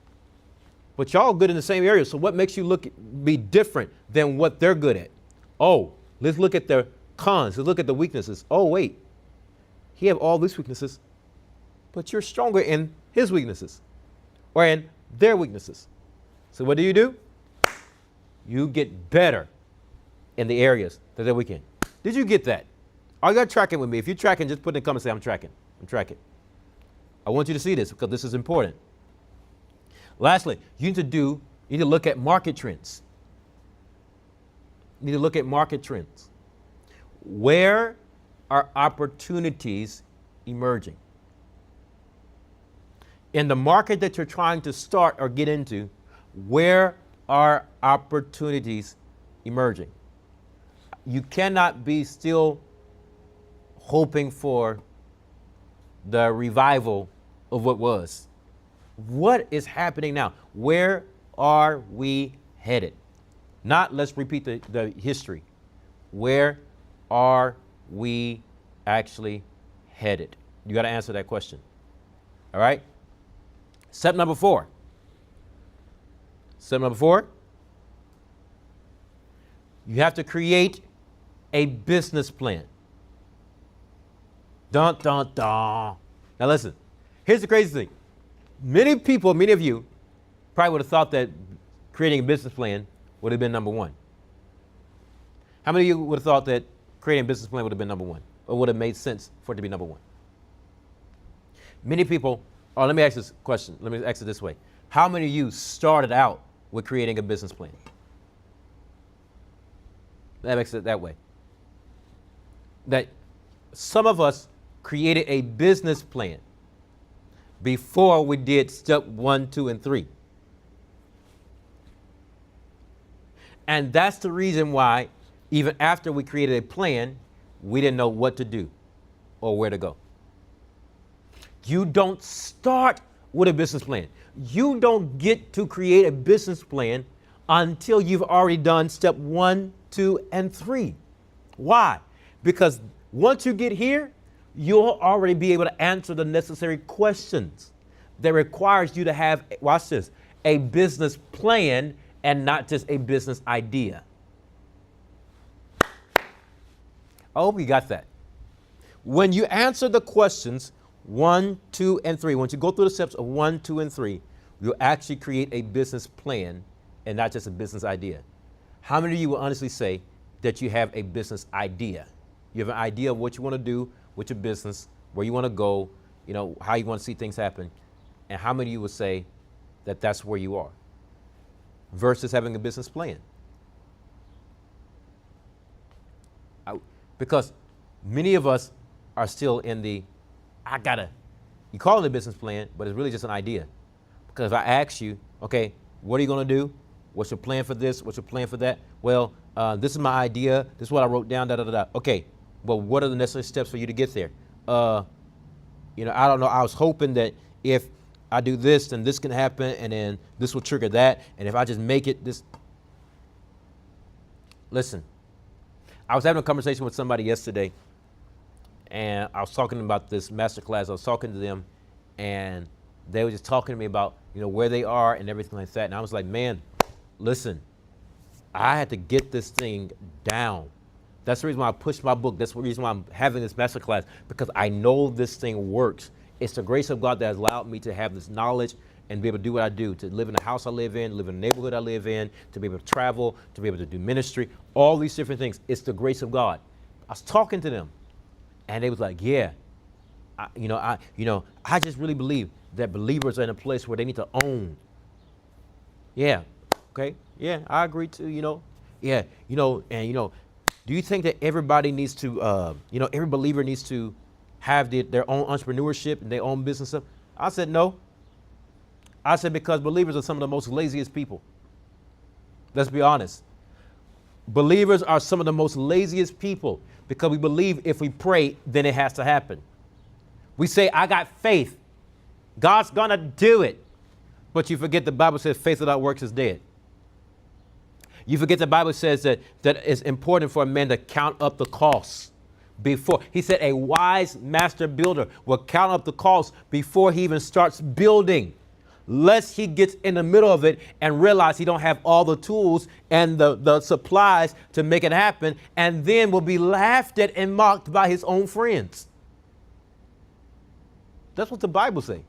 but y'all good in the same area, so what makes you be different than what they're good at? Oh, let's look at the cons. Let's look at the weaknesses. Oh, wait, he have all these weaknesses, but you're stronger in his weaknesses or in their weaknesses. So what do? You get better in the areas that they're weak in. Did you get that? Are you tracking with me? If you're tracking, just put in the comments and say, I'm tracking. I'm tracking. I want you to see this because this is important. Lastly, you need to look at market trends. You need to look at market trends. Where are opportunities emerging? In the market that you're trying to start or get into, where are opportunities emerging? You cannot be still hoping for the revival of what was. What is happening now? Where are we headed? Not let's repeat the history. Where are we actually headed? You got to answer that question. All right? Step number 4. Step number 4, you have to create a business plan. Dun, dun, dun. Now listen, here's the crazy thing. Many of you probably would have thought that creating a business plan would have been number 1. How many of you would have thought that creating a business plan would have been number 1 or would have made sense for it to be number 1? Many people, let me ask this question. Let me ask it this way. How many of you started out with creating a business plan? That makes it that way. That some of us created a business plan before we did step 1, 2, and 3. And that's the reason why, even after we created a plan, we didn't know what to do or where to go. You don't start with a business plan. You don't get to create a business plan until you've already done step 1, 2, and 3. Why? Because once you get here, you'll already be able to answer the necessary questions that requires you to have, watch this, a business plan and not just a business idea. I hope you got that. When you answer the questions 1, 2, and 3, once you go through the steps of 1, 2, and 3, you'll actually create a business plan and not just a business idea. How many of you will honestly say that you have a business idea? You have an idea of what you want to do with your business, where you want to go, how you want to see things happen. And how many of you would say that that's where you are versus having a business plan? Because many of us are still in the, you call it a business plan, but it's really just an idea. Because if I ask you, okay, what are you going to do? What's your plan for this? What's your plan for that? Well, this is my idea. This is what I wrote down, Okay, well, what are the necessary steps for you to get there? I don't know. I was hoping that if I do this, then this can happen, and then this will trigger that. And if I just make it this. Listen, I was having a conversation with somebody yesterday, and I was talking about this masterclass. I was talking to them, and they were just talking to me about, where they are and everything like that. And I was like, man, listen, I had to get this thing down. That's the reason why I pushed my book. That's the reason why I'm having this masterclass, because I know this thing works. It's the grace of God that has allowed me to have this knowledge and be able to do what I do, to live in the house I live in, live in the neighborhood I live in, to be able to travel, to be able to do ministry, all these different things. It's the grace of God. I was talking to them, and they was like, yeah, I just really believe that believers are in a place where they need to own. Yeah, okay, yeah, I agree too, Yeah, do you think that everybody needs to, every believer needs to have their own entrepreneurship and their own business stuff? I said no. I said because believers are some of the most laziest people. Let's be honest. Believers are some of the most laziest people because we believe if we pray, then it has to happen. We say, I got faith. God's going to do it. But you forget the Bible says faith without works is dead. You forget the Bible says that it's important for a man to count up the costs before. He said a wise master builder will count up the costs before he even starts building, lest he gets in the middle of it and realize he don't have all the tools and the supplies to make it happen, and then will be laughed at and mocked by his own friends. That's what the Bible says.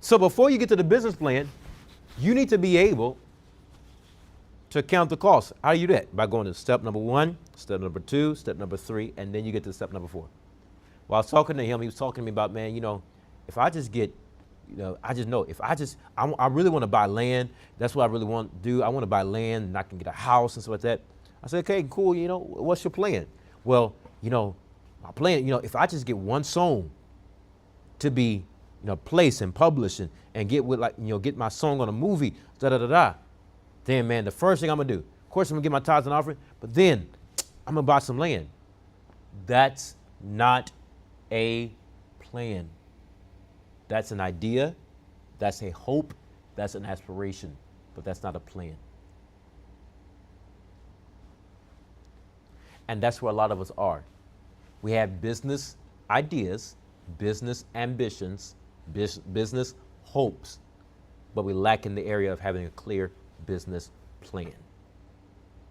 So before you get to the business plan, you need to be able to count the costs. How do you do that? By going to step number 1, step number 2, step number 3, and then you get to step number 4. While I was talking to him, he was talking to me about, man, if I just get, I just know, I really want to buy land. That's what I really want to do. I want to buy land and I can get a house and stuff like that. I said, okay, cool. What's your plan? Well, my plan, if I just get one song to be, placed and published and get with get my song on a movie, then man, the first thing I'm gonna do, of course I'm gonna get my tithes and offering, but then I'm gonna buy some land. That's not a plan. That's an idea, that's a hope, that's an aspiration, but that's not a plan. And that's where a lot of us are. We have business ideas, business ambitions, business hopes, but we lack in the area of having a clear business plan.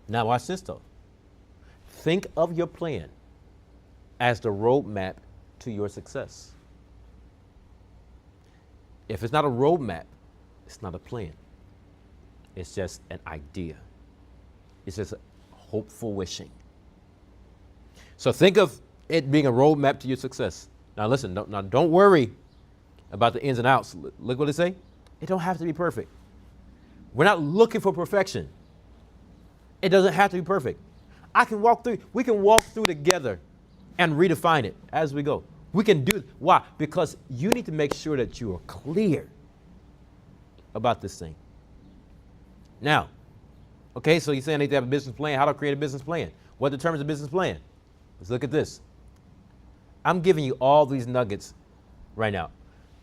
Now watch this though. Think of your plan as the roadmap to your success. If it's not a roadmap, it's not a plan. It's just an idea. It's just hopeful wishing. So think of it being a roadmap to your success. Now listen, don't worry about the ins and outs. Look what it say. It don't have to be perfect. We're not looking for perfection. It doesn't have to be perfect. We can walk through together and redefine it as we go. We can do, why? Because you need to make sure that you are clear about this thing. Now, okay, so you say I need to have a business plan. How do I create a business plan? What determines a business plan? Let's look at this. I'm giving you all these nuggets right now.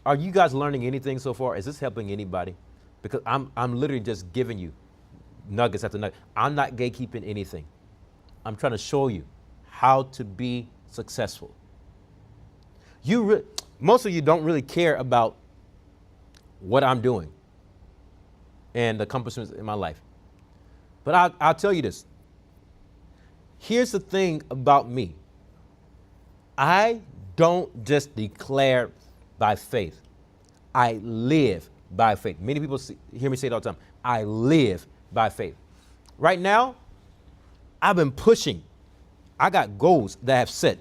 Are you guys learning anything so far? Is this helping anybody? Because I'm literally just giving you nuggets after nuggets. I'm not gatekeeping anything. I'm trying to show you how to be successful. Most of you don't really care about what I'm doing and the accomplishments in my life. But I'll tell you this. Here's the thing about me. I don't just declare by faith. I live by faith. Many people hear me say it all the time. I live by faith. Right now, I've been pushing. I got goals that I have set,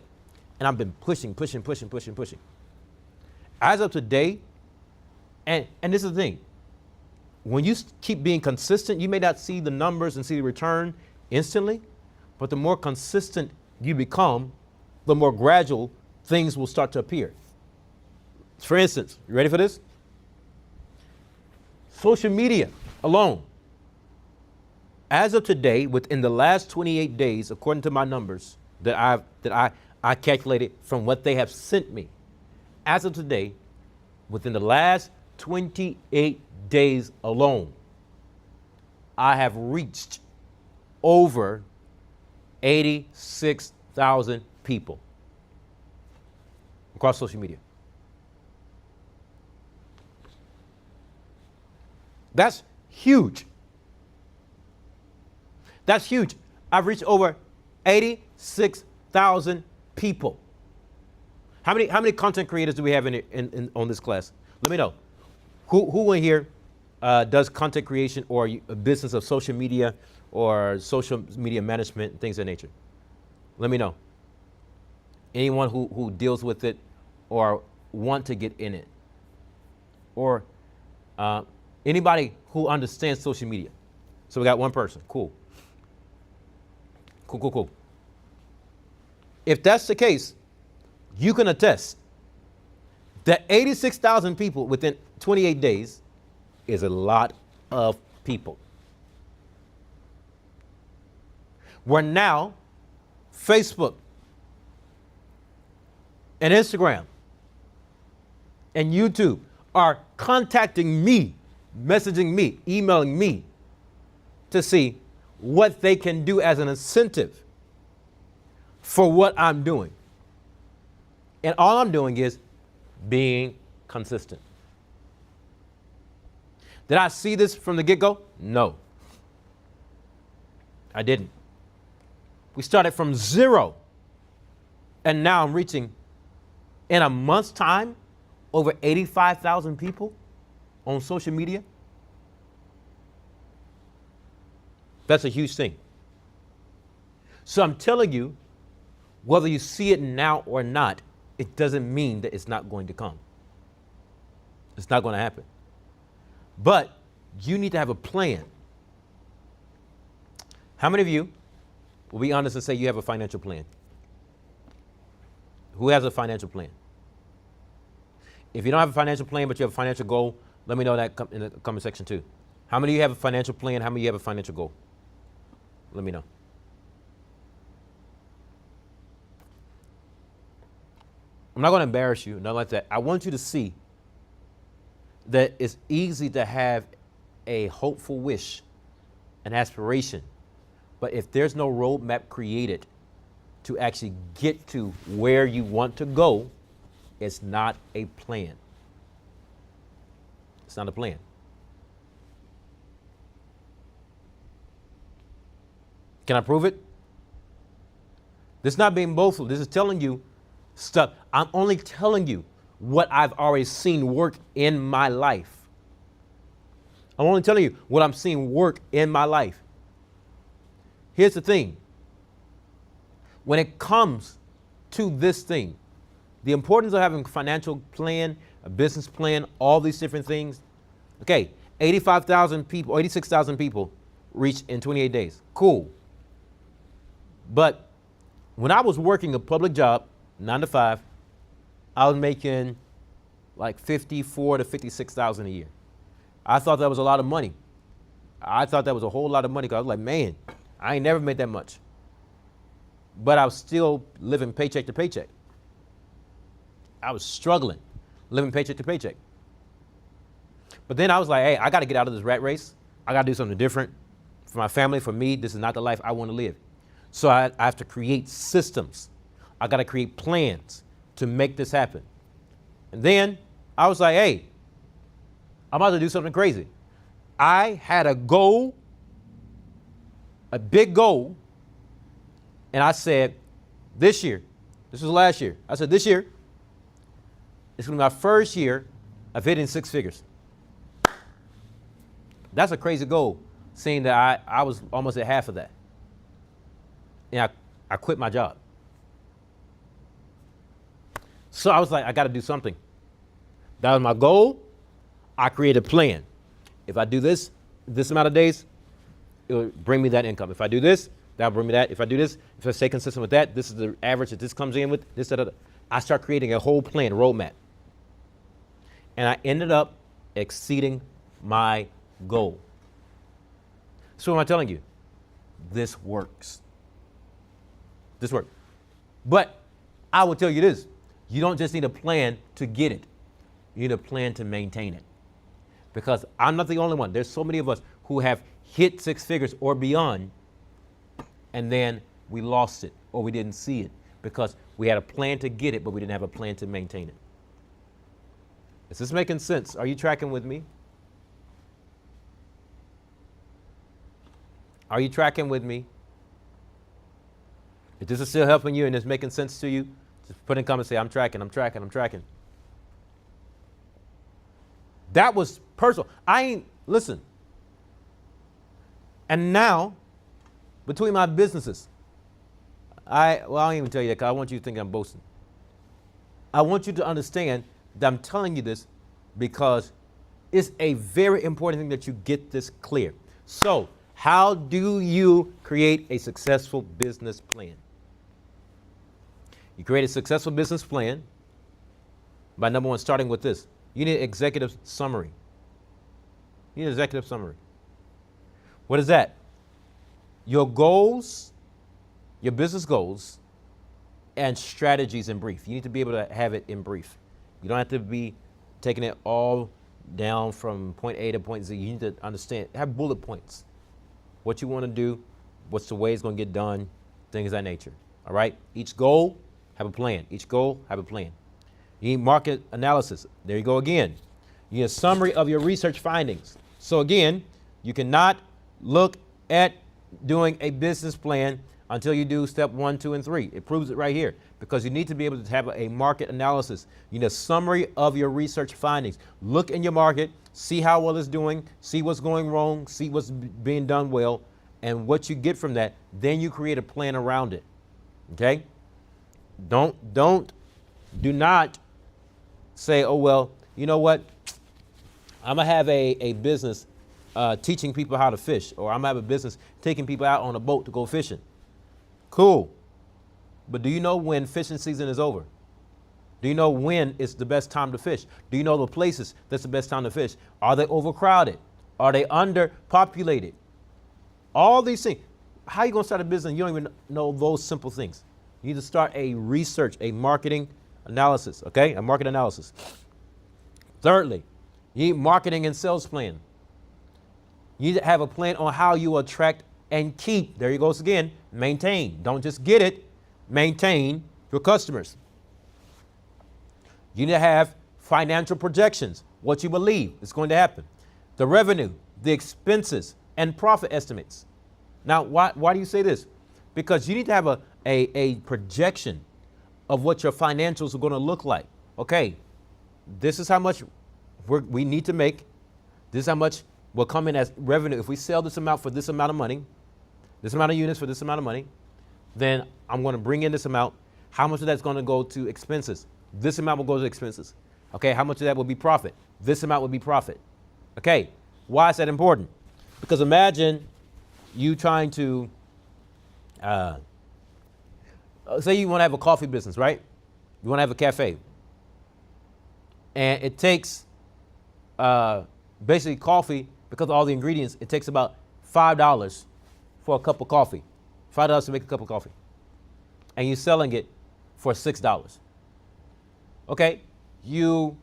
and I've been pushing. As of today, and this is the thing, when you keep being consistent, you may not see the numbers and see the return instantly, but the more consistent you become, the more gradual things will start to appear. For instance, you ready for this? Social media alone. As of today, within the last 28 days, according to my numbers that I calculated from what they have sent me, as of today, within the last 28 days alone, I have reached over 86,000 people across social media. That's huge. That's huge. I've reached over 86,000 people. How many content creators do we have on this class? Let me know. Who in here does content creation or a business of social media or social media management, things of that nature? Let me know. Anyone who deals with it or want to get in it? Or anybody who understands social media? So we got one person. Cool. If that's the case, you can attest that 86,000 people within 28 days is a lot of people. Where now Facebook and Instagram and YouTube are contacting me, messaging me, emailing me to see what they can do as an incentive for what I'm doing. And all I'm doing is being consistent. Did I see this from the get-go? No. I didn't. We started from zero, and now I'm reaching, in a month's time, over 85,000 people on social media. That's a huge thing. So I'm telling you, whether you see it now or not, it doesn't mean that it's not going to come. It's not going to happen. But you need to have a plan. How many of you will be honest and say you have a financial plan? Who has a financial plan? If you don't have a financial plan, but you have a financial goal, let me know that in the comment section too. How many of you have a financial plan? How many of you have a financial goal? Let me know. I'm not going to embarrass you, nothing like that. I want you to see that it's easy to have a hopeful wish, an aspiration, but if there's no roadmap created to actually get to where you want to go, it's not a plan. It's not a plan. Can I prove it? This is not being boastful. This is telling you stuff. I'm only telling you what I've already seen work in my life. I'm only telling you what I'm seeing work in my life. Here's the thing. When it comes to this thing, the importance of having a financial plan, a business plan, all these different things. Okay, 85,000 people, 86,000 people reached in 28 days. Cool. But when I was working a public job, 9 to 5, I was making like 54 to 56,000 a year. I thought that was a lot of money. I thought that was a whole lot of money because I was like, man, I ain't never made that much. But I was still living paycheck to paycheck. I was struggling, living paycheck to paycheck. But then I was like, hey, I got to get out of this rat race. I got to do something different for my family, for me. This is not the life I want to live. So I have to create systems. I got to create plans to make this happen. And then I was like, hey, I'm about to do something crazy. I had a goal, a big goal, and I said, this year, this was last year, I said, this year, it's going to be my first year of hitting 6 figures. That's a crazy goal, seeing that I was almost at half of that. And I quit my job. So I was like, I got to do something. That was my goal. I created a plan. If I do this amount of days, it will bring me that income. If I do this, that'll bring me that. If I do this, if I stay consistent with that, this is the average that this comes in with, this, that, that. I start creating a whole plan, a roadmap. And I ended up exceeding my goal. So what am I telling you? This works. This works. But I will tell you this. You don't just need a plan to get it. You need a plan to maintain it. Because I'm not the only one. There's so many of us who have hit 6 figures or beyond, and then we lost it or we didn't see it because we had a plan to get it, but we didn't have a plan to maintain it. Is this making sense? Are you tracking with me? Are you tracking with me? If this is still helping you and it's making sense to you, just put in comments, say, I'm tracking, I'm tracking, I'm tracking. That was personal. Listen. And now, between my businesses, I don't even tell you that because I want you to think I'm boasting. I want you to understand that I'm telling you this because it's a very important thing that you get this clear. So, how do you create a successful business plan? You create a successful business plan by, number one, starting with this. You need an executive summary. You need an executive summary. What is that? Your goals, your business goals, and strategies in brief. You need to be able to have it in brief. You don't have to be taking it all down from point A to point Z. You need to understand, have bullet points. What you want to do, what's the way it's going to get done, things of that nature. All right? Each goal, have a plan. Each goal, have a plan. You need market analysis. There you go again. You need a summary of your research findings. So again, you cannot look at doing a business plan until you do step 1, 2, and 3. It proves it right here because you need to be able to have a market analysis. You need a summary of your research findings. Look in your market, see how well it's doing, see what's going wrong, see what's being done well, and what you get from that, then you create a plan around it. Okay? Do not say, oh, well, you know what? I'm going to have a business teaching people how to fish, or I'm going to have a business taking people out on a boat to go fishing. Cool. But do you know when fishing season is over? Do you know when it's the best time to fish? Do you know the places that's the best time to fish? Are they overcrowded? Are they underpopulated? All these things. How are you going to start a business? You don't even know those simple things. You need to start a research, a marketing analysis, okay? A market analysis. Thirdly, you need marketing and sales plan. You need to have a plan on how you attract and keep, there you go again, maintain. Don't just get it, maintain your customers. You need to have financial projections, what you believe is going to happen. The revenue, the expenses, and profit estimates. Now, why do you say this? Because you need to have a projection of what your financials are going to look like. Okay, this is how much we need to make. This is how much will come in as revenue. If we sell this amount for this amount of money, this amount of units for this amount of money, then I'm going to bring in this amount. How much of that's going to go to expenses? This amount will go to expenses. Okay, how much of that will be profit? This amount will be profit. Okay, why is that important? Because imagine you trying to, say you want to have a coffee business, right? You want to have a cafe. And it takes basically coffee, because of all the ingredients, it takes about $5 for a cup of coffee. $5 to make a cup of coffee. And you're selling it for $6. Okay, your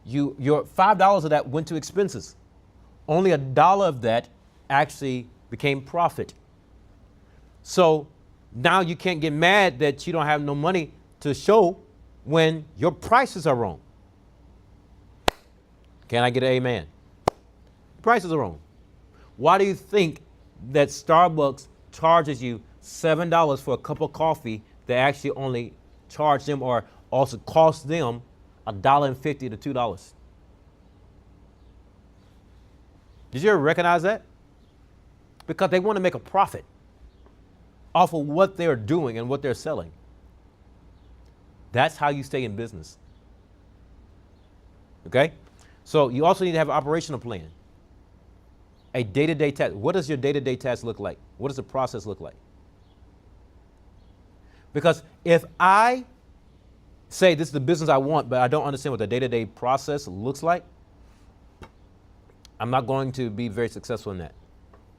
$5 of that went to expenses. Only $1 of that actually became profit. So now you can't get mad that you don't have no money to show when your prices are wrong. Can I get an amen? Prices are wrong. Why do you think that Starbucks charges you $7 for a cup of coffee that actually only charge them or also cost them $1.50 to $2? Did you ever recognize that? Because they want to make a profit off of what they're doing and what they're selling. That's how you stay in business. Okay? So you also need to have an operational plan. A day-to-day task. What does your day-to-day task look like? What does the process look like? Because if I say this is the business I want, but I don't understand what the day-to-day process looks like, I'm not going to be very successful in that.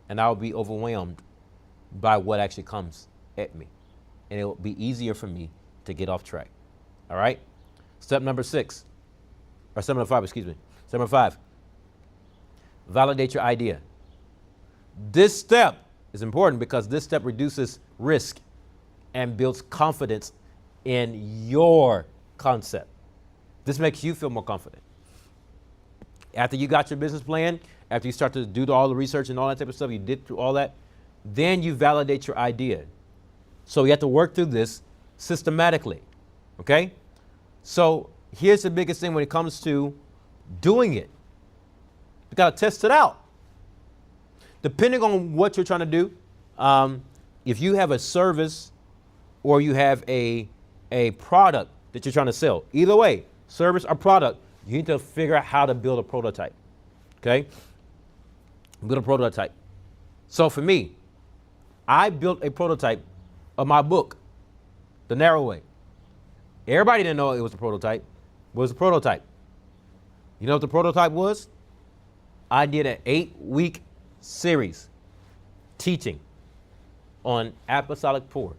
And I'll be overwhelmed by what actually comes at me. And it'll be easier for me to get off track. All right? Step number 5, Step number 5, validate your idea. This step is important because this step reduces risk and builds confidence in your concept. This makes you feel more confident. After you got your business plan, after you start to do all the research and all that type of stuff, you did through all that, then you validate your idea. So you have to work through this systematically, okay? So here's the biggest thing when it comes to doing it. You got to test it out. Depending on what you're trying to do, if you have a service or you have a product that you're trying to sell, either way, service or product, you need to figure out how to build a prototype, okay? Build a prototype. So for me, I built a prototype of my book, The Narrow Way. Everybody didn't know it was a prototype. It was a prototype. You know what the prototype was? I did an 8-week series teaching on apostolic pour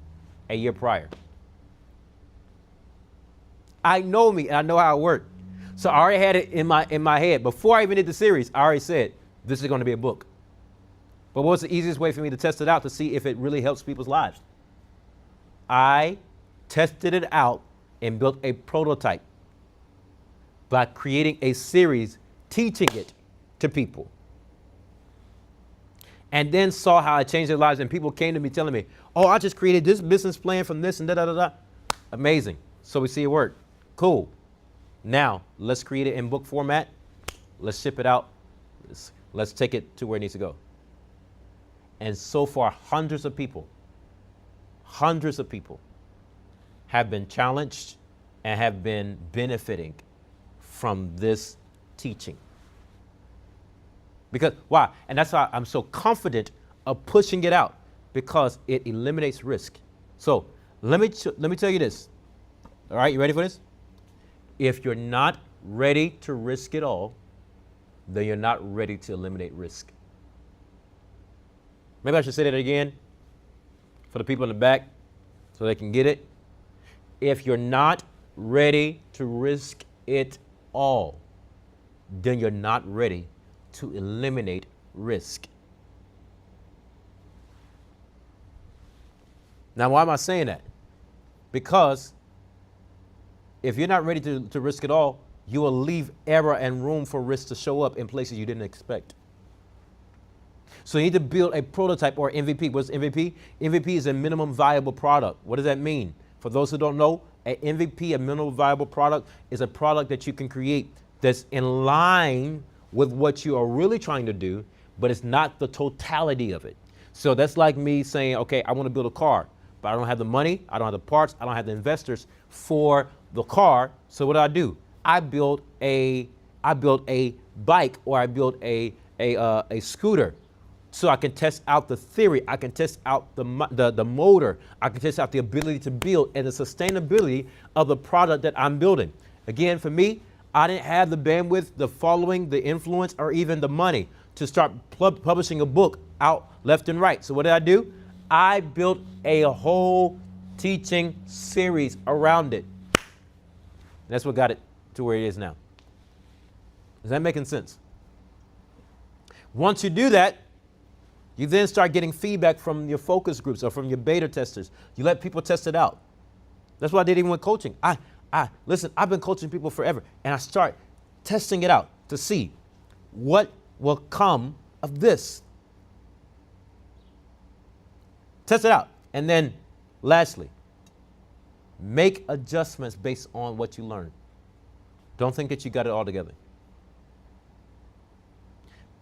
a year prior. I know me and I know how it worked. So I already had it in my head. Before I even did the series, I already said, this is going to be a book. But what's the easiest way for me to test it out to see if it really helps people's lives? I tested it out and built a prototype by creating a series teaching it to people. And then saw how it changed their lives. And people came to me telling me, oh, I just created this business plan from this and da-da-da-da. Amazing. So we see it work. Cool. Now, let's create it in book format. Let's ship it out. Let's take it to where it needs to go. And so far, hundreds of people have been challenged and have been benefiting from this teaching. Because, why? And that's why I'm so confident of pushing it out, because it eliminates risk. So let me tell you this. All right, you ready for this? If you're not ready to risk it all, then you're not ready to eliminate risk. Maybe I should say that again for the people in the back so they can get it. If you're not ready to risk it all, then you're not ready to eliminate risk. Now, why am I saying that? Because if you're not ready to risk it all, you will leave error and room for risk to show up in places you didn't expect. So you need to build a prototype or MVP. What's MVP? MVP is a minimum viable product. What does that mean? For those who don't know, an MVP, a minimum viable product, is a product that you can create that's in line with what you are really trying to do, but it's not the totality of it. So that's like me saying, okay, I want to build a car, but I don't have the money, I don't have the parts, I don't have the investors for the car. So what do? I built a bike, or I built a scooter, so I can test out the theory, I can test out the motor, I can test out the ability to build and the sustainability of the product that I'm building. Again, for me, I didn't have the bandwidth, the following, the influence, or even the money to start publishing a book out left and right. So what did? I built a whole teaching series around it. That's what got it to where it is now. Is that making sense? Once you do that, you then start getting feedback from your focus groups or from your beta testers. You let people test it out. That's what I did even with coaching. Listen, I've been coaching people forever, and I start testing it out to see what will come of this. Test it out. And then lastly, make adjustments based on what you learn. Don't think that you got it all together.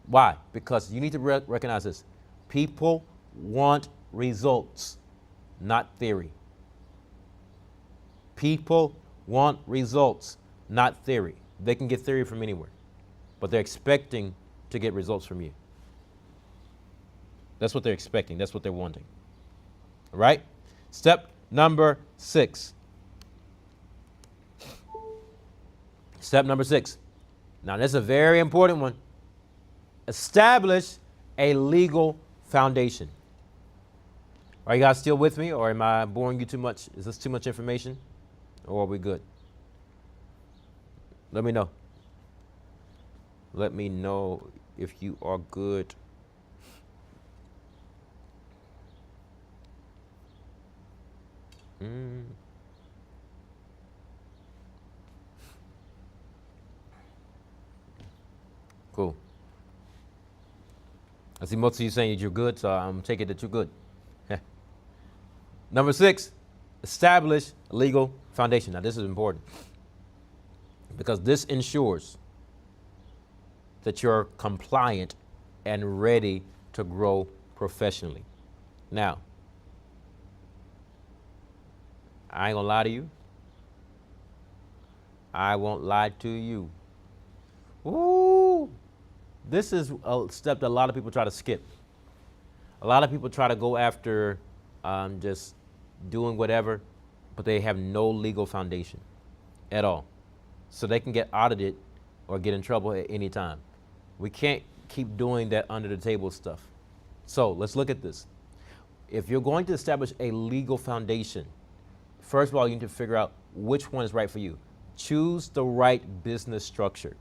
Why? Because you need to recognize this. People want results, not theory. People want results, not theory. They can get theory from anywhere, but they're expecting to get results from you. That's what they're expecting. That's what they're wanting. All right? Step number 6. Step number 6. Now, this is a very important one. Establish a legal foundation. Are you guys still with me, or am I boring you too much? Is this too much information, or are we good? Let me know. Let me know if you are good. Cool. I see most of you saying that you're good, so I'm taking it that you're good. Number 6, establish a legal foundation. Now, this is important because this ensures that you're compliant and ready to grow professionally. Now, I ain't gonna lie to you. I won't lie to you. Ooh, this is a step that a lot of people try to skip. A lot of people try to go after just doing whatever, but they have no legal foundation at all. So they can get audited or get in trouble at any time. We can't keep doing that under the table stuff. So let's look at this. If you're going to establish a legal foundation, first of all, you need to figure out which one is right for you. Choose the right business structure.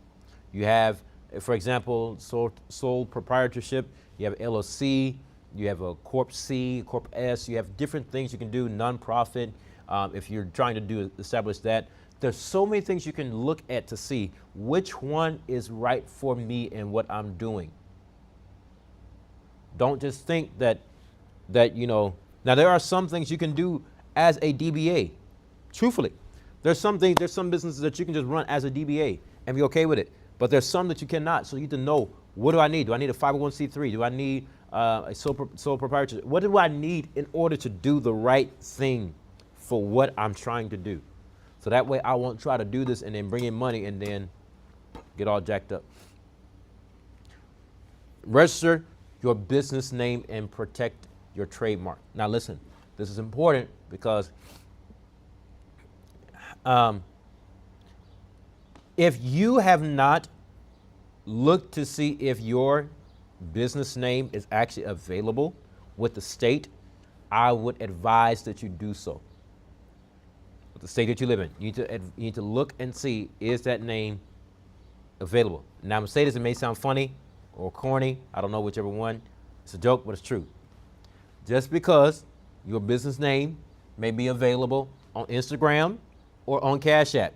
You have, for example, sole proprietorship, you have LLC, you have a Corp C, Corp S, you have different things you can do, nonprofit, if you're trying to establish that. There's so many things you can look at to see which one is right for me and what I'm doing. Don't just think that now there are some things you can do as a DBA. Truthfully, there's some businesses that you can just run as a DBA and be okay with it. But there's some that you cannot. So you need to know, what do I need? Do I need a 501c3? Do I need a sole proprietorship? What do I need in order to do the right thing for what I'm trying to do? So that way I won't try to do this and then bring in money and then get all jacked up. Register your business name and protect your trademark. Now listen, this is important because if you have not looked to see if your business name is actually available with the state, I would advise that you do so. With the state that you live in, you need to look and see, is that name available? Now I'm gonna say this, it may sound funny or corny, I don't know, whichever one. It's a joke, but it's true. Just because your business name may be available on Instagram or on Cash App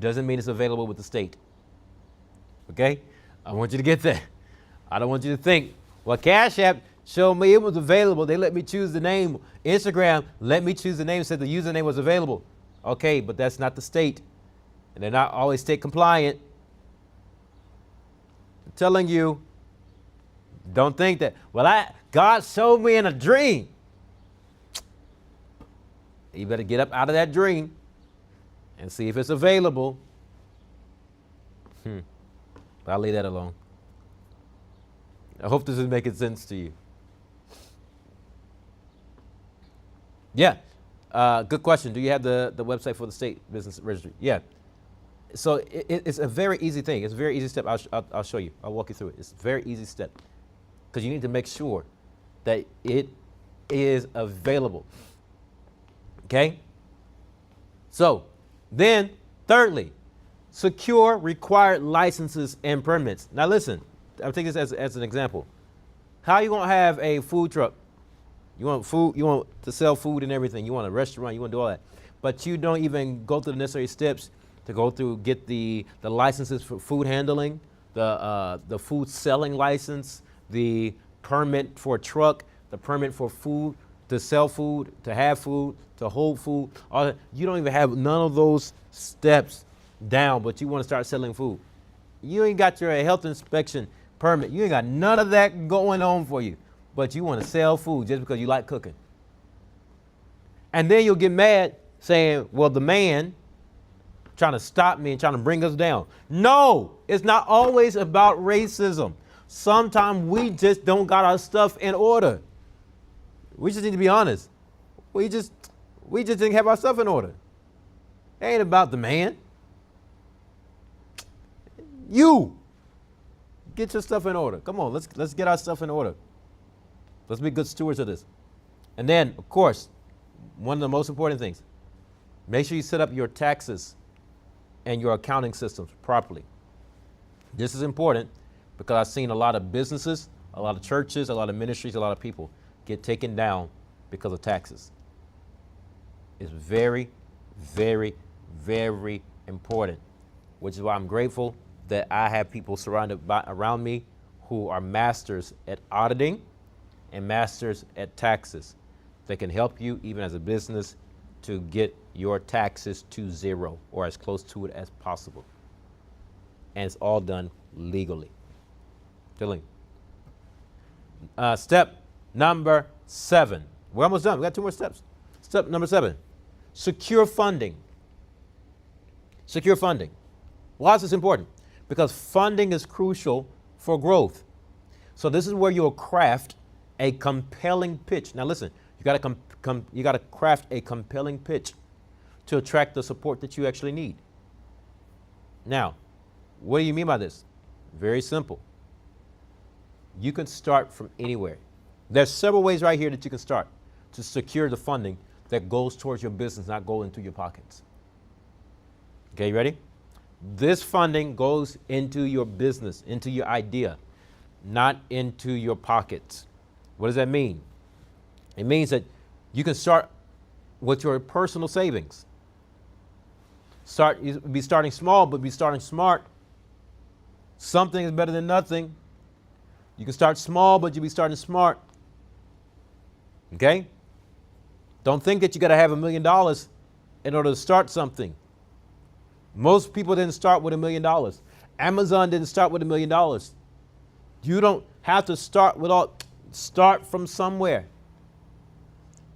doesn't mean it's available with the state. Okay? I want you to get that. I don't want you to think, Well, Cash App showed me it was available. They let me choose the name. Instagram let me choose the name, said the username was available. Okay, but that's not the state. And they're not always state compliant. I'm telling you, don't think that, well, God showed me in a dream. You better get up out of that dream and see if it's available. But I'll leave that alone. I hope this is making sense to you. Yeah. Good question. Do you have the website for the state business registry? Yeah. So it's a very easy thing. It's a very easy step. I'll show you. I'll walk you through it. It's a very easy step because you need to make sure that it is available. Okay? So then, thirdly, secure required licenses and permits. Now listen, I'll take this as an example. How are you going to have a food truck? You want food, you want to sell food and everything. You want a restaurant, you want to do all that. But you don't even go through the necessary steps to go through, get the licenses for food handling, the food selling license, the permit for a truck, the permit for food, to sell food, to have food, to hold food. All that. You don't even have none of those steps down, but you want to start selling food. You ain't got your health inspection permit. You ain't got none of that going on for you, but you want to sell food just because you like cooking. And then you'll get mad saying, well, the man trying to stop me and trying to bring us down. No, it's not always about racism. Sometimes we just don't got our stuff in order. We just need to be honest. We just didn't have our stuff in order. It ain't about the man. You get your stuff in order. Come on, let's get our stuff in order. Let's be good stewards of this. And then, of course, one of the most important things, make sure you set up your taxes and your accounting systems properly. This is important because I've seen a lot of businesses, a lot of churches, a lot of ministries, a lot of people get taken down because of taxes. It's very, very, very important, which is why I'm grateful that I have people around me who are masters at auditing and masters at taxes that can help you, even as a business, to get your taxes to zero or as close to it as possible. And it's all done legally. Step number 7. We're almost done. We got 2 more steps. Step number 7. Secure funding. Secure funding. Why is this important? Because funding is crucial for growth. So this is where you'll craft a compelling pitch. Now listen, you got to craft a compelling pitch to attract the support that you actually need. Now, what do you mean by this? Very simple. You can start from anywhere. There's several ways right here that you can start to secure the funding that goes towards your business, not go into your pockets. Okay, you ready? This funding goes into your business, into your idea, not into your pockets. What does that mean? It means that you can start with your personal savings. Be starting small, but be starting smart. Something is better than nothing. You can start small, but you'll be starting smart. Okay? Don't think that you got to have $1 million in order to start something. Most people didn't start with $1 million. Amazon didn't start with $1 million. You don't have to start start from somewhere.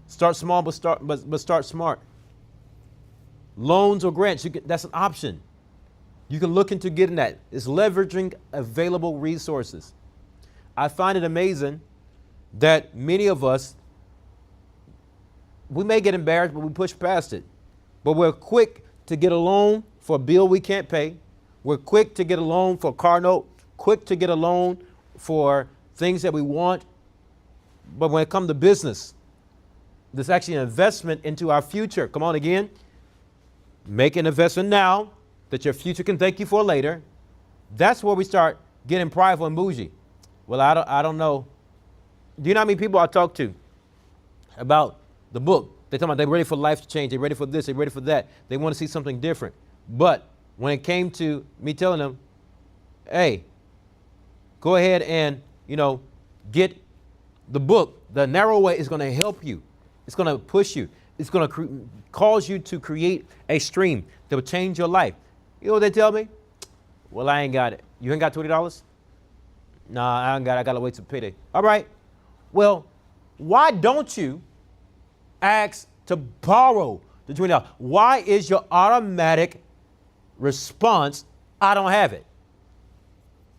Start small, but start smart. Loans or grants, that's an option. You can look into getting that. It's leveraging available resources. I find it amazing that many of us, we may get embarrassed, but we push past it. But we're quick to get a loan for a bill we can't pay. We're quick to get a loan for a car note, quick to get a loan for things that we want. But when it comes to business, there's actually an investment into our future. Come on again. Make an investment now that your future can thank you for later. That's where we start getting prideful and bougie. Well, I don't know. Do you know how many people I talk to about the book? They talk about they're ready for life to change. They're ready for this. They're ready for that. They want to see something different. But when it came to me telling them, hey, go ahead and, get the book. The narrow way is going to help you. It's going to push you. It's going to cause you to create a stream that will change your life. You know what they tell me? Well, I ain't got it. You ain't got $20? Nah, I ain't got it. I got to wait till payday. All right. Well, why don't you ask to borrow the $20? Why is your automatic response, I don't have it?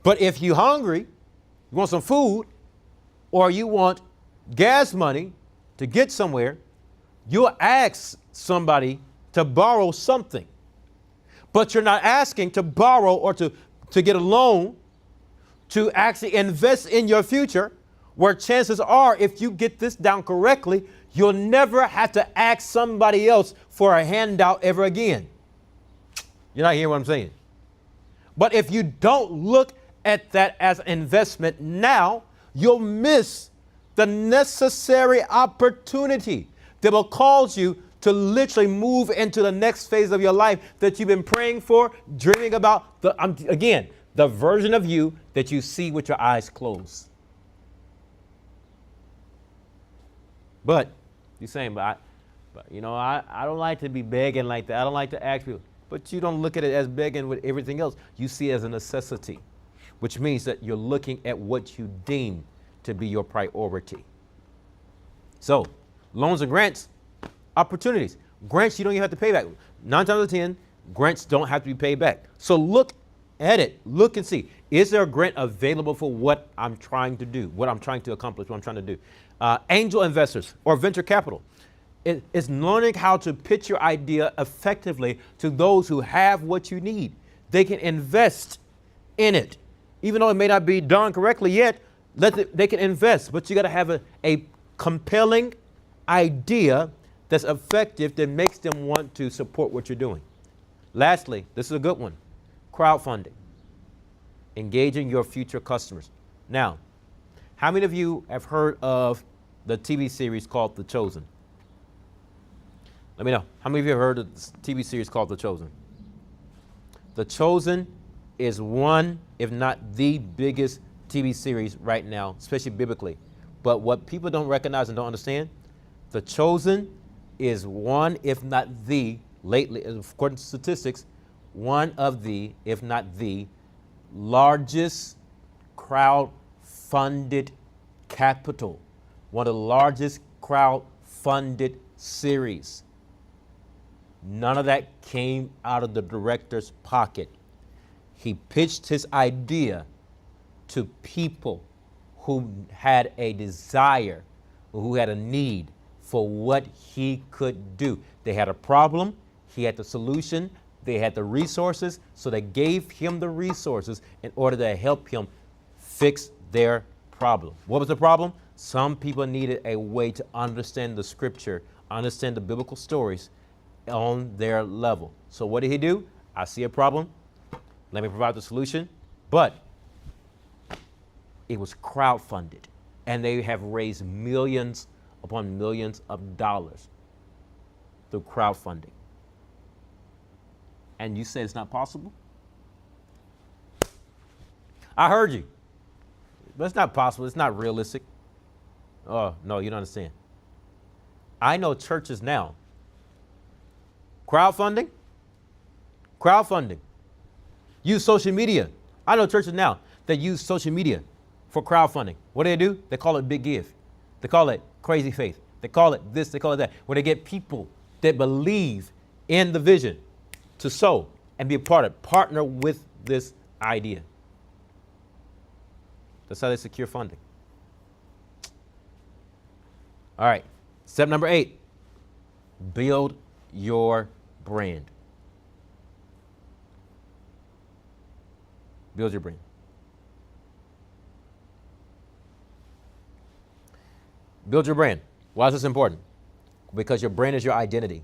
But if you're hungry, you want some food, or you want gas money to get somewhere, you'll ask somebody to borrow something. But you're not asking to borrow or to get a loan to actually invest in your future, where chances are, if you get this down correctly, you'll never have to ask somebody else for a handout ever again. You're not hearing what I'm saying? But if you don't look at that as an investment now, you'll miss the necessary opportunity that will cause you to literally move into the next phase of your life that you've been praying for, dreaming about. The version of you that you see with your eyes closed. But you're saying, I don't like to be begging like that. I don't like to ask people. But you don't look at it as begging with everything else. You see it as a necessity, which means that you're looking at what you deem to be your priority. So, loans and grants, opportunities. Grants you don't even have to pay back. 9 times out of 10, grants don't have to be paid back. So look at it. Look and see. Is there a grant available for what I'm trying to do, what I'm trying to accomplish, what I'm trying to do? Angel investors or venture capital. It's learning how to pitch your idea effectively to those who have what you need. They can invest in it. Even though it may not be done correctly yet, they can invest. But you got to have a compelling idea that's effective that makes them want to support what you're doing. Lastly, this is a good one. Crowdfunding. Engaging your future customers. Now, how many of you have heard of the TV series called The Chosen? Let me know. How many of you have heard of this TV series called The Chosen? The Chosen is one, if not the biggest TV series right now, especially biblically. But what people don't recognize and don't understand, The Chosen is one, if not the, lately, according to statistics, one of the, if not the, largest crowd-funded capital. One of the largest crowd-funded series. None of that came out of the director's pocket. He pitched his idea to people who had a desire, who had a need for what he could do. They had a problem, he had the solution, they had the resources, so they gave him the resources in order to help him fix their problem. What was the problem? Some people needed a way to understand the scripture, understand the biblical stories on their level. So what did he do? I see a problem. Let me provide the solution. But it was crowdfunded, and they have raised millions upon millions of dollars through crowdfunding. And you say it's not possible? I heard you. But it's not possible. It's not realistic. Oh, no, you don't understand. I know churches now. Crowdfunding. Use social media. I know churches now that use social media for crowdfunding. What do? They call it Big Give. They call it Crazy Faith. They call it this, they call it that. Where they get people that believe in the vision to sow and be a part of it, partner with this idea. That's how they secure funding. All right, step number 8, build your brand. Build your brand. Build your brand. Why is this important? Because your brand is your identity.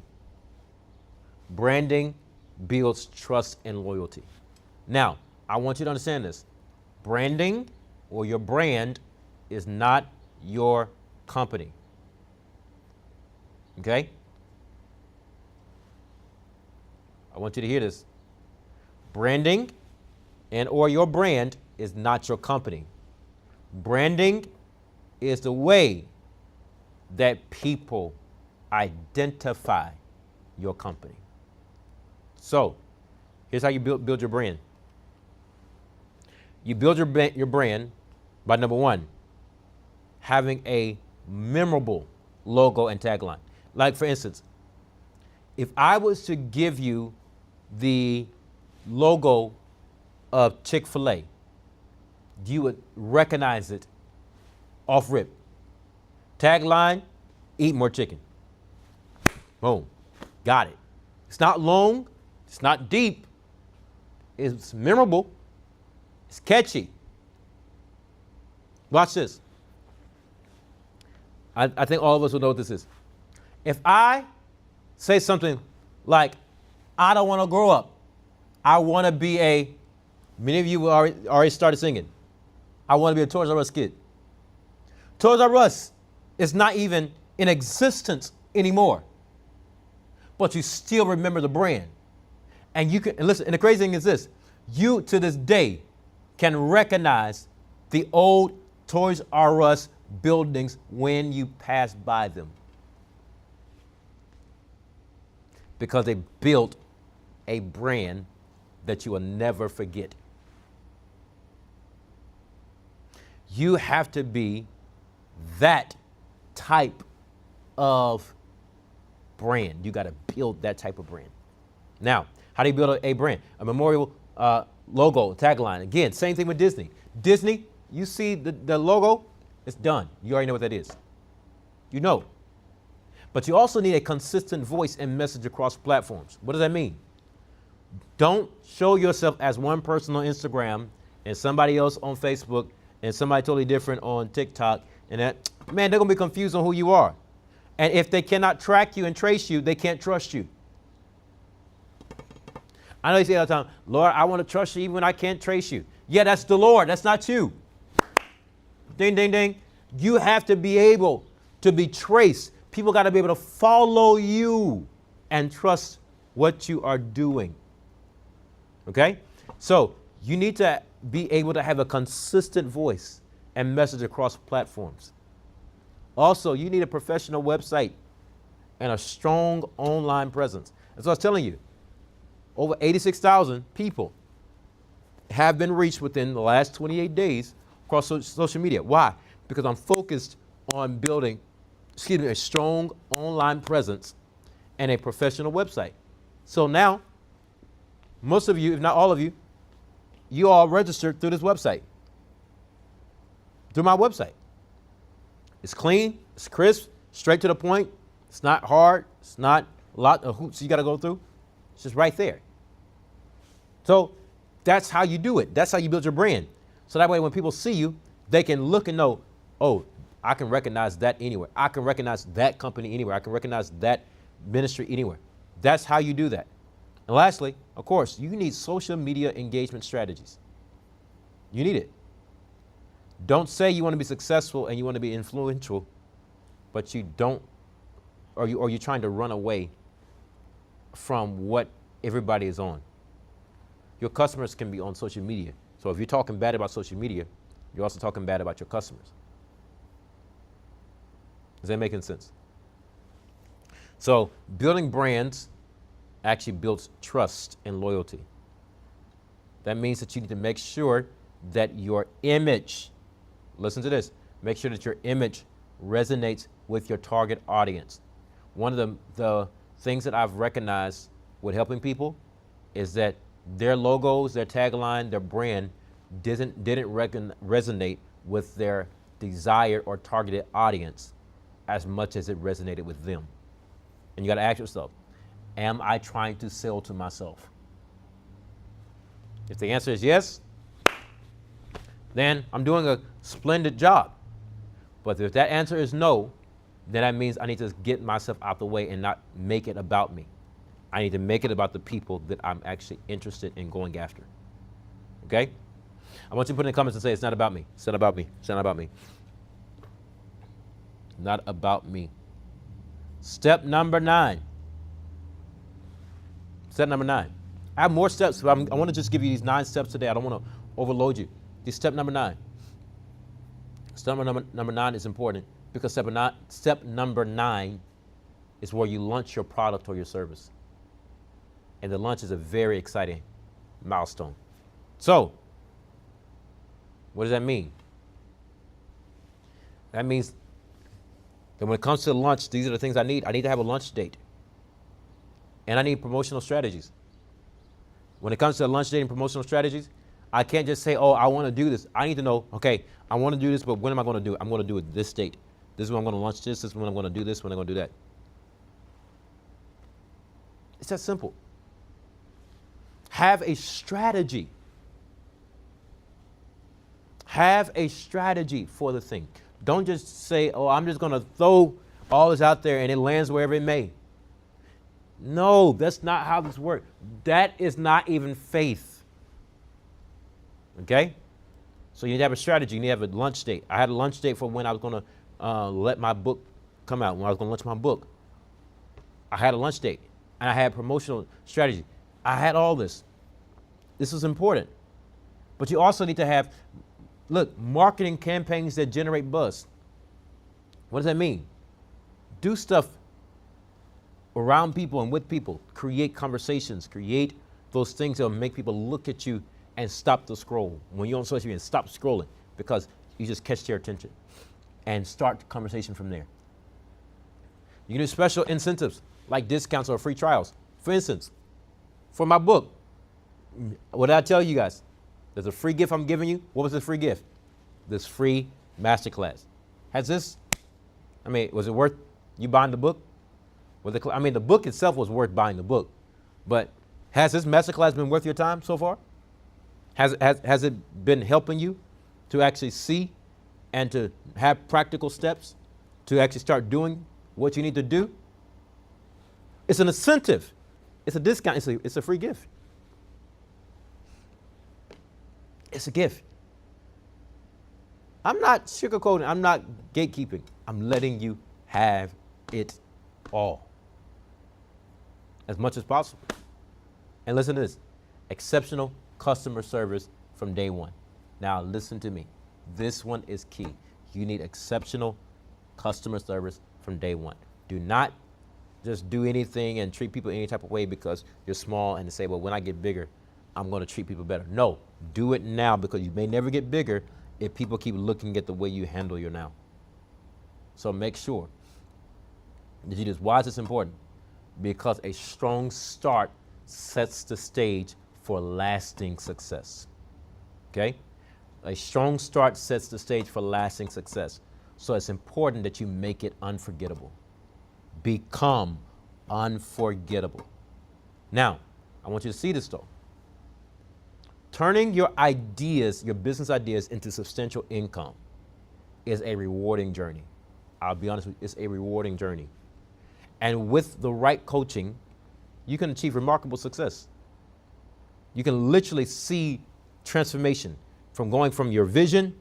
Branding builds trust and loyalty. Now, I want you to understand this. Branding or your brand is not your company. Okay? I want you to hear this. Branding and or your brand is not your company. Branding is the way that people identify your company. So here's how you build your brand. You build your brand by, number one, having a memorable logo and tagline. Like, for instance, if I was to give you the logo of Chick-fil-A, you would recognize it off rip. Tagline, eat more chicken. Boom. Got it. It's not long. It's not deep. It's memorable. It's catchy. Watch this. I think all of us will know what this is. If I say something like, I don't want to grow up. I want to be many of you already started singing. I want to be a Toys R Us kid. Toys R Us is not even in existence anymore. But you still remember the brand. And you can, and listen, and the crazy thing is this, you to this day can recognize the old Toys R Us buildings when you pass by them. Because they built a brand that you will never forget. You have to be that type of brand. You got to build that type of brand. Now, how do you build a brand? A memorial logo, tagline. Again, same thing with Disney. Disney, you see the logo, it's done. You already know what that is. You know. But you also need a consistent voice and message across platforms. What does that mean? Don't show yourself as one person on Instagram and somebody else on Facebook and somebody totally different on TikTok. And that, man, they're going to be confused on who you are. And if they cannot track you and trace you, they can't trust you. I know you say all the time, Lord, I want to trust you even when I can't trace you. Yeah, that's the Lord. That's not you. Ding, ding, ding. You have to be able to be traced. People got to be able to follow you and trust what you are doing. Okay? So you need to be able to have a consistent voice and message across platforms. Also, you need a professional website and a strong online presence. That's what I was telling you. Over 86,000 people have been reached within the last 28 days across social media. Why? Because I'm focused on building, a strong online presence and a professional website. So now, most of you, if not all of you, you all registered through this website, through my website. It's clean, it's crisp, straight to the point. It's not hard. It's not a lot of hoops you got to go through. It's just right there. So that's how you do it. That's how you build your brand. So that way when people see you, they can look and know, oh, I can recognize that anywhere. I can recognize that company anywhere. I can recognize that ministry anywhere. That's how you do that. And lastly, of course, you need social media engagement strategies. You need it. Don't say you want to be successful and you want to be influential, but you don't, or you're trying to run away from what everybody is on. Your customers can be on social media. So if you're talking bad about social media, you're also talking bad about your customers. Is that making sense? So building brands actually builds trust and loyalty. That means that you need to make sure that your image, listen to this, make sure that your image resonates with your target audience. One of the things that I've recognized with helping people is that their logos, their tagline, their brand didn't resonate with their desired or targeted audience as much as it resonated with them. And you got to ask yourself, am I trying to sell to myself? If the answer is yes, then I'm doing a splendid job. But if that answer is no, then that means I need to get myself out the way and not make it about me. I need to make it about the people that I'm actually interested in going after. Okay? I want you to put in the comments and say, it's not about me. It's not about me. It's not about me. Not about me. Step number 9. Step number 9. I have more steps, but I want to just give you these 9 steps today. I don't want to overload you. This step number 9. Step number 9 is important because step number 9 is where you launch your product or your service. And the launch is a very exciting milestone. So, what does that mean? That means that when it comes to launch, these are the things I need. I need to have a launch date. And I need promotional strategies. When it comes to launch date and promotional strategies, I can't just say, oh, I want to do this. I need to know, okay, I want to do this, but when am I going to do it? I'm going to do it this date. This is when I'm going to launch this. This is when I'm going to do this, when I'm going to do that. It's that simple. Have a strategy. Have a strategy for the thing. Don't just say, oh, I'm just going to throw all this out there and it lands wherever it may. No, that's not how this works. That is not even faith. Okay? So you need to have a strategy. You need to have a launch date. I had a launch date for when I was going to let my book come out, when I was going to launch my book. I had a launch date, and I had promotional strategy. I had all this. This is important. But you also need to have, marketing campaigns that generate buzz. What does that mean? Do stuff around people and with people. Create conversations. Create those things that will make people look at you and stop the scroll. When you're on social media, stop scrolling because you just catch their attention and start the conversation from there. You can do special incentives like discounts or free trials. For instance, for my book, what did I tell you guys? There's a free gift I'm giving you. What was the free gift? This free masterclass. Was it worth you buying the book? The book itself was worth buying the book, but has this masterclass been worth your time so far? Has it been helping you to actually see and to have practical steps to actually start doing what you need to do? It's an incentive. It's a discount. It's a free gift. It's a gift. I'm not sugarcoating. I'm not gatekeeping. I'm letting you have it all as much as possible. And listen to this. Exceptional customer service from day one. Now listen to me. This one is key. You need exceptional customer service from day one. Do not just do anything and treat people any type of way because you're small and say, well, when I get bigger, I'm going to treat people better. No, do it now because you may never get bigger if people keep looking at the way you handle your now. So make sure that you do this. Why is this important? Because a strong start sets the stage for lasting success. Okay? A strong start sets the stage for lasting success. So it's important that you make it unforgettable. Become unforgettable. Now, I want you to see this though. Turning your ideas, your business ideas into substantial income is a rewarding journey. I'll be honest with you, it's a rewarding journey. And with the right coaching, you can achieve remarkable success. You can literally see transformation from going from your vision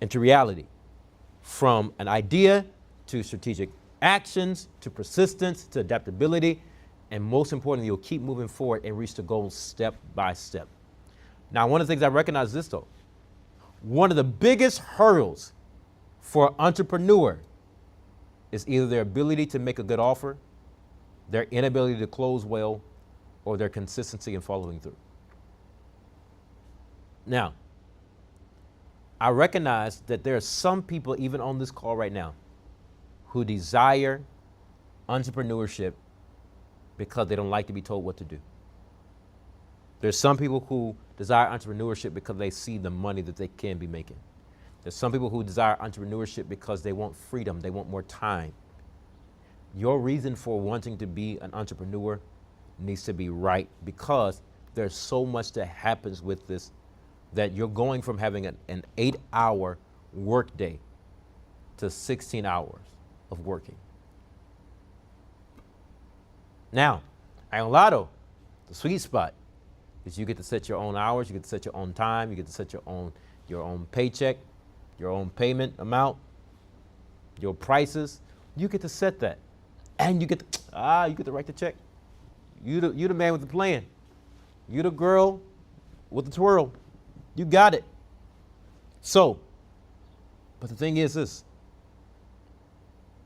into reality, from an idea to strategic actions, to persistence, to adaptability, and most importantly, you'll keep moving forward and reach the goal step by step. Now, one of the things I recognize is this though. One of the biggest hurdles for an entrepreneur is either their ability to make a good offer, their inability to close well, or their consistency in following through. Now, I recognize that there are some people, even on this call right now, who desire entrepreneurship because they don't like to be told what to do. There's some people who desire entrepreneurship because they see the money that they can be making. There's some people who desire entrepreneurship because they want freedom, they want more time. Your reason for wanting to be an entrepreneur needs to be right because there's so much that happens with this that you're going from having an 8-hour workday to 16 hours of working. Now, the sweet spot is you get to set your own hours, you get to set your own time, you get to set your own paycheck, your own payment amount, your prices. You get to set that. And you get to write the check. You the man with the plan. You the girl with the twirl. You got it. So, But the thing is this,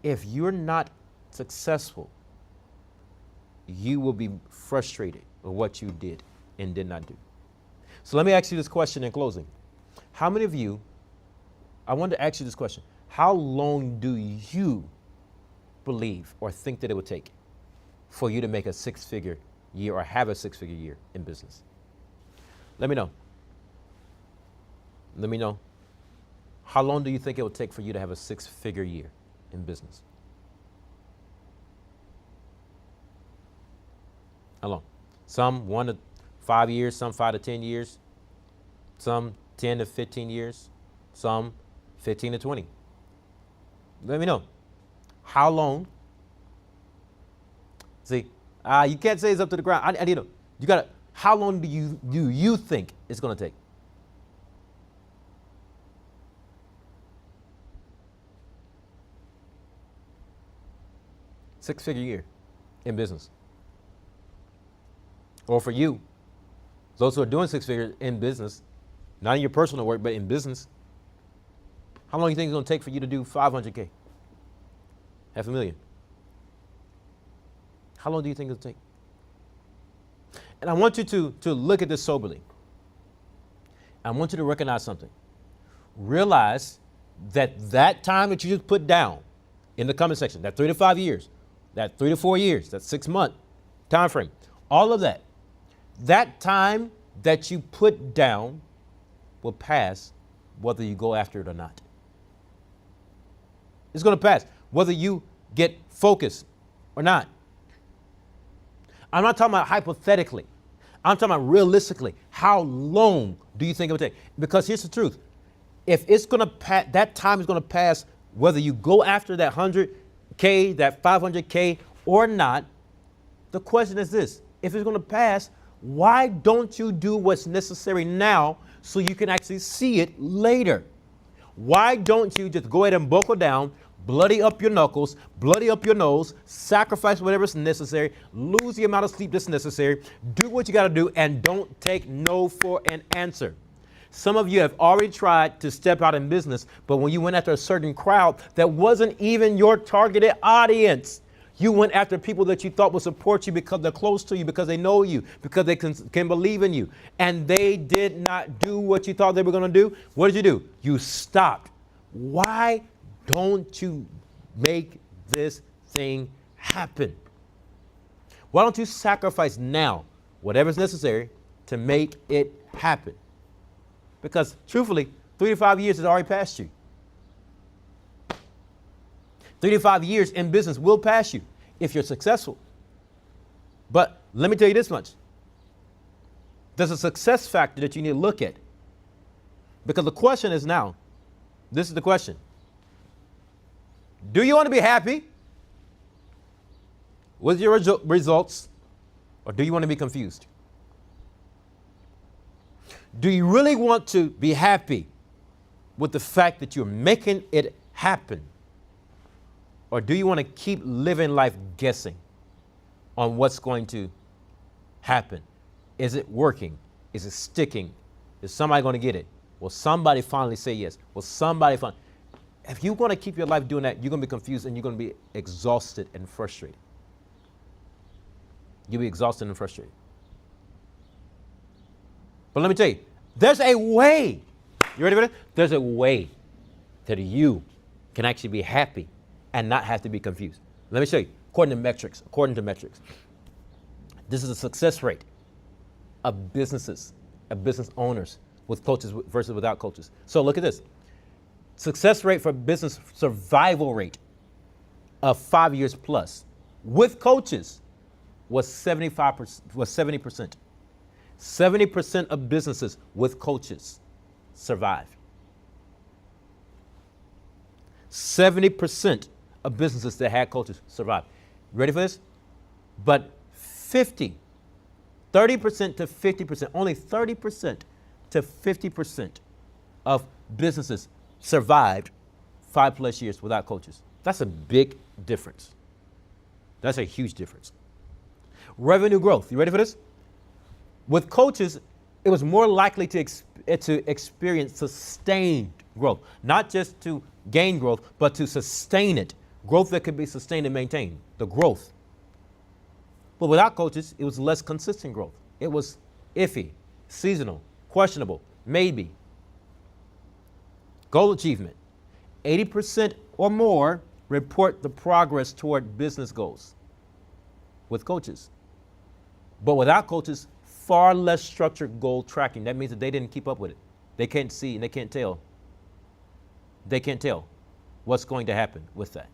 if you're not successful, you will be frustrated with what you did and did not do. So let me ask you this question in closing. How many of you, I wanted to ask you this question. How long do you believe or think that it would take for you to make a six-figure year or have a six-figure year in business? Let me know. Let me know. How long do you think it would take for you to have a six-figure year in business? How long? Some 1 to 5 years, some 5 to 10 years, some 10 to 15 years, some 15 to 20. Let me know. How long? See, you can't say it's up to the ground. I need to know. You gotta. How long do you think it's gonna take? Six-figure year in business. Or for you, those who are doing six figures in business, not in your personal work, but in business, how long do you think it's going to take for you to do 500K? $500,000. How long do you think it'll take? And I want you to look at this soberly. I want you to recognize something. Realize that time that you just put down in the comment section, that 3 to 5 years, that 3 to 4 years, that 6-month time frame, all of that time that you put down will pass whether you go after it or not. It's going to pass whether you get focused or not. I'm not talking about hypothetically. I'm talking about realistically. How long do you think it would take? Because here's the truth. If it's going to pass, that time is going to pass whether you go after that 100K, that 500K or not. The question is this. If it's going to pass, why don't you do what's necessary now so you can actually see it later? Why don't you just go ahead and buckle down, bloody up your knuckles, bloody up your nose, sacrifice whatever's necessary, lose the amount of sleep that's necessary, do what you got to do, and don't take no for an answer. Some of you have already tried to step out in business, but when you went after a certain crowd that wasn't even your targeted audience, you went after people that you thought would support you because they're close to you, because they know you, because they can believe in you. And they did not do what you thought they were going to do. What did you do? You stopped. Why don't you make this thing happen? Why don't you sacrifice now whatever's necessary to make it happen? Because truthfully, 3 to 5 years has already passed you. 3 to 5 years in business will pass you if you're successful. But let me tell you this much. There's a success factor that you need to look at. Because the question is now, this is the question. Do you want to be happy with your results, or do you want to be confused? Do you really want to be happy with the fact that you're making it happen? Or do you want to keep living life guessing on what's going to happen? Is it working? Is it sticking? Is somebody going to get it? Will somebody finally say yes? Will somebody finally? If you're going to keep your life doing that, you're going to be confused and you're going to be exhausted and frustrated. You'll be exhausted and frustrated. But let me tell you, there's a way. You ready for this? There's a way that you can actually be happy and not have to be confused. Let me show you. According to metrics, this is a success rate of businesses, of business owners with coaches versus without coaches. So look at this. Success rate for business survival rate of 5 years plus with coaches was 70%. 70% of businesses with coaches survived. 70% of businesses that had coaches survived. Ready for this? But 30% to 50%, only 30% to 50% of businesses survived 5+ years without coaches. That's a big difference. That's a huge difference. Revenue growth. You ready for this? With coaches, it was more likely to experience sustained growth. Not just to gain growth, but to sustain it. Growth that could be sustained and maintained. The growth. But without coaches, it was less consistent growth. It was iffy, seasonal, questionable, maybe. Goal achievement. 80% or more report the progress toward business goals with coaches. But without coaches, far less structured goal tracking. That means that they didn't keep up with it. They can't see and they can't tell. They can't tell what's going to happen with that.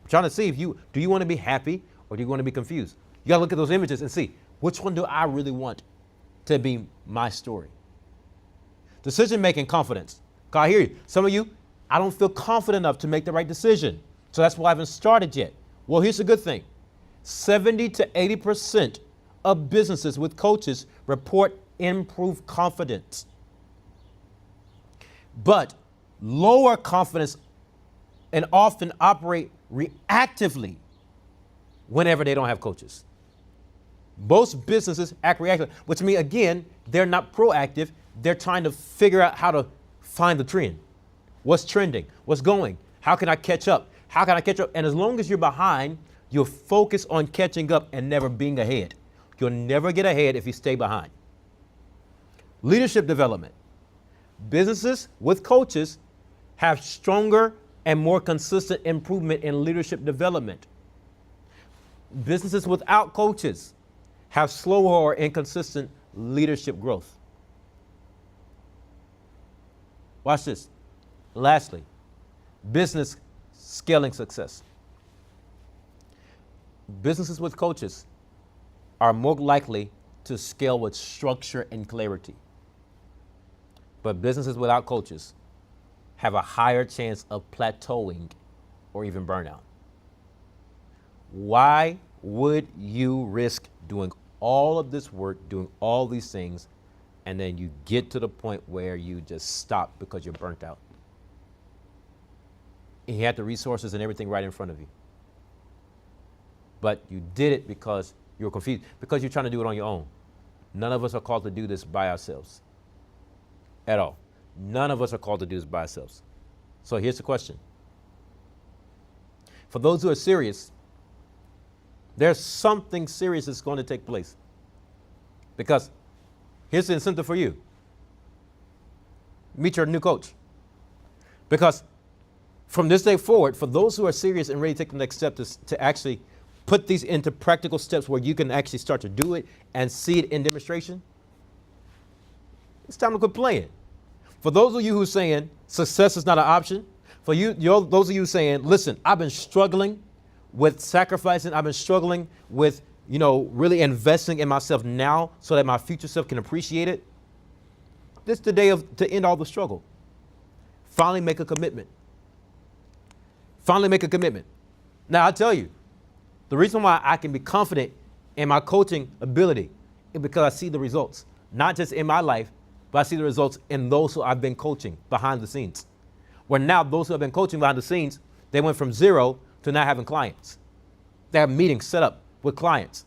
I'm trying to see do you want to be happy or do you want to be confused? You gotta look at those images and see, which one do I really want to be my story? Decision-making confidence. I hear you. Some of you, I don't feel confident enough to make the right decision. So that's why I haven't started yet. Well, here's the good thing. 70 to 80% of businesses with coaches report improved confidence. But lower confidence and often operate reactively whenever they don't have coaches. Most businesses act reactively, which means, again, they're not proactive. They're trying to figure out how to find the trend. What's trending? What's going? How can I catch up? How can I catch up? And as long as you're behind, you'll focus on catching up and never being ahead. You'll never get ahead if you stay behind. Leadership development. Businesses with coaches have stronger and more consistent improvement in leadership development. Businesses without coaches have slower or inconsistent leadership growth. Watch this. Lastly, business scaling success. Businesses with coaches are more likely to scale with structure and clarity. But businesses without coaches have a higher chance of plateauing or even burnout. Why would you risk doing all of this work, doing all these things, and then you get to the point where you just stop because you're burnt out? And you had the resources and everything right in front of you. But you did it because you were confused, because you're trying to do it on your own. None of us are called to do this by ourselves. At all. None of us are called to do this by ourselves. So here's the question. For those who are serious, there's something serious that's going to take place. Because here's the incentive for you. Meet your new coach. Because from this day forward, for those who are serious and ready to take the next step to actually put these into practical steps where you can actually start to do it and see it in demonstration, it's time to quit playing. For those of you who are saying success is not an option, for those of you saying, listen, I've been struggling with sacrificing, I've been struggling with, really investing in myself now so that my future self can appreciate it. This is the day to end all the struggle. Finally make a commitment. Finally make a commitment. Now, I tell you, the reason why I can be confident in my coaching ability is because I see the results, not just in my life, but I see the results in those who I've been coaching behind the scenes. Where now those who have been coaching behind the scenes, they went from 0 to now having clients. They have meetings set up with clients.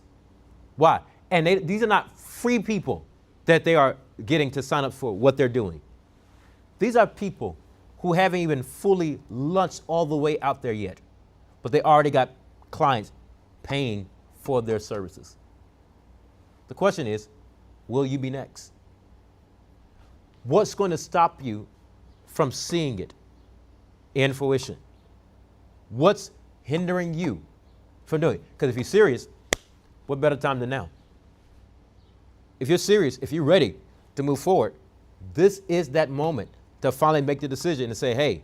Why? And these are not free people that they are getting to sign up for what they're doing. These are people who haven't even fully launched all the way out there yet, but they already got clients paying for their services. The question is, will you be next? What's going to stop you from seeing it in fruition? What's hindering you from doing it? Because if you're serious, what better time than now? If you're serious, if you're ready to move forward, this is that moment to finally make the decision and say, hey,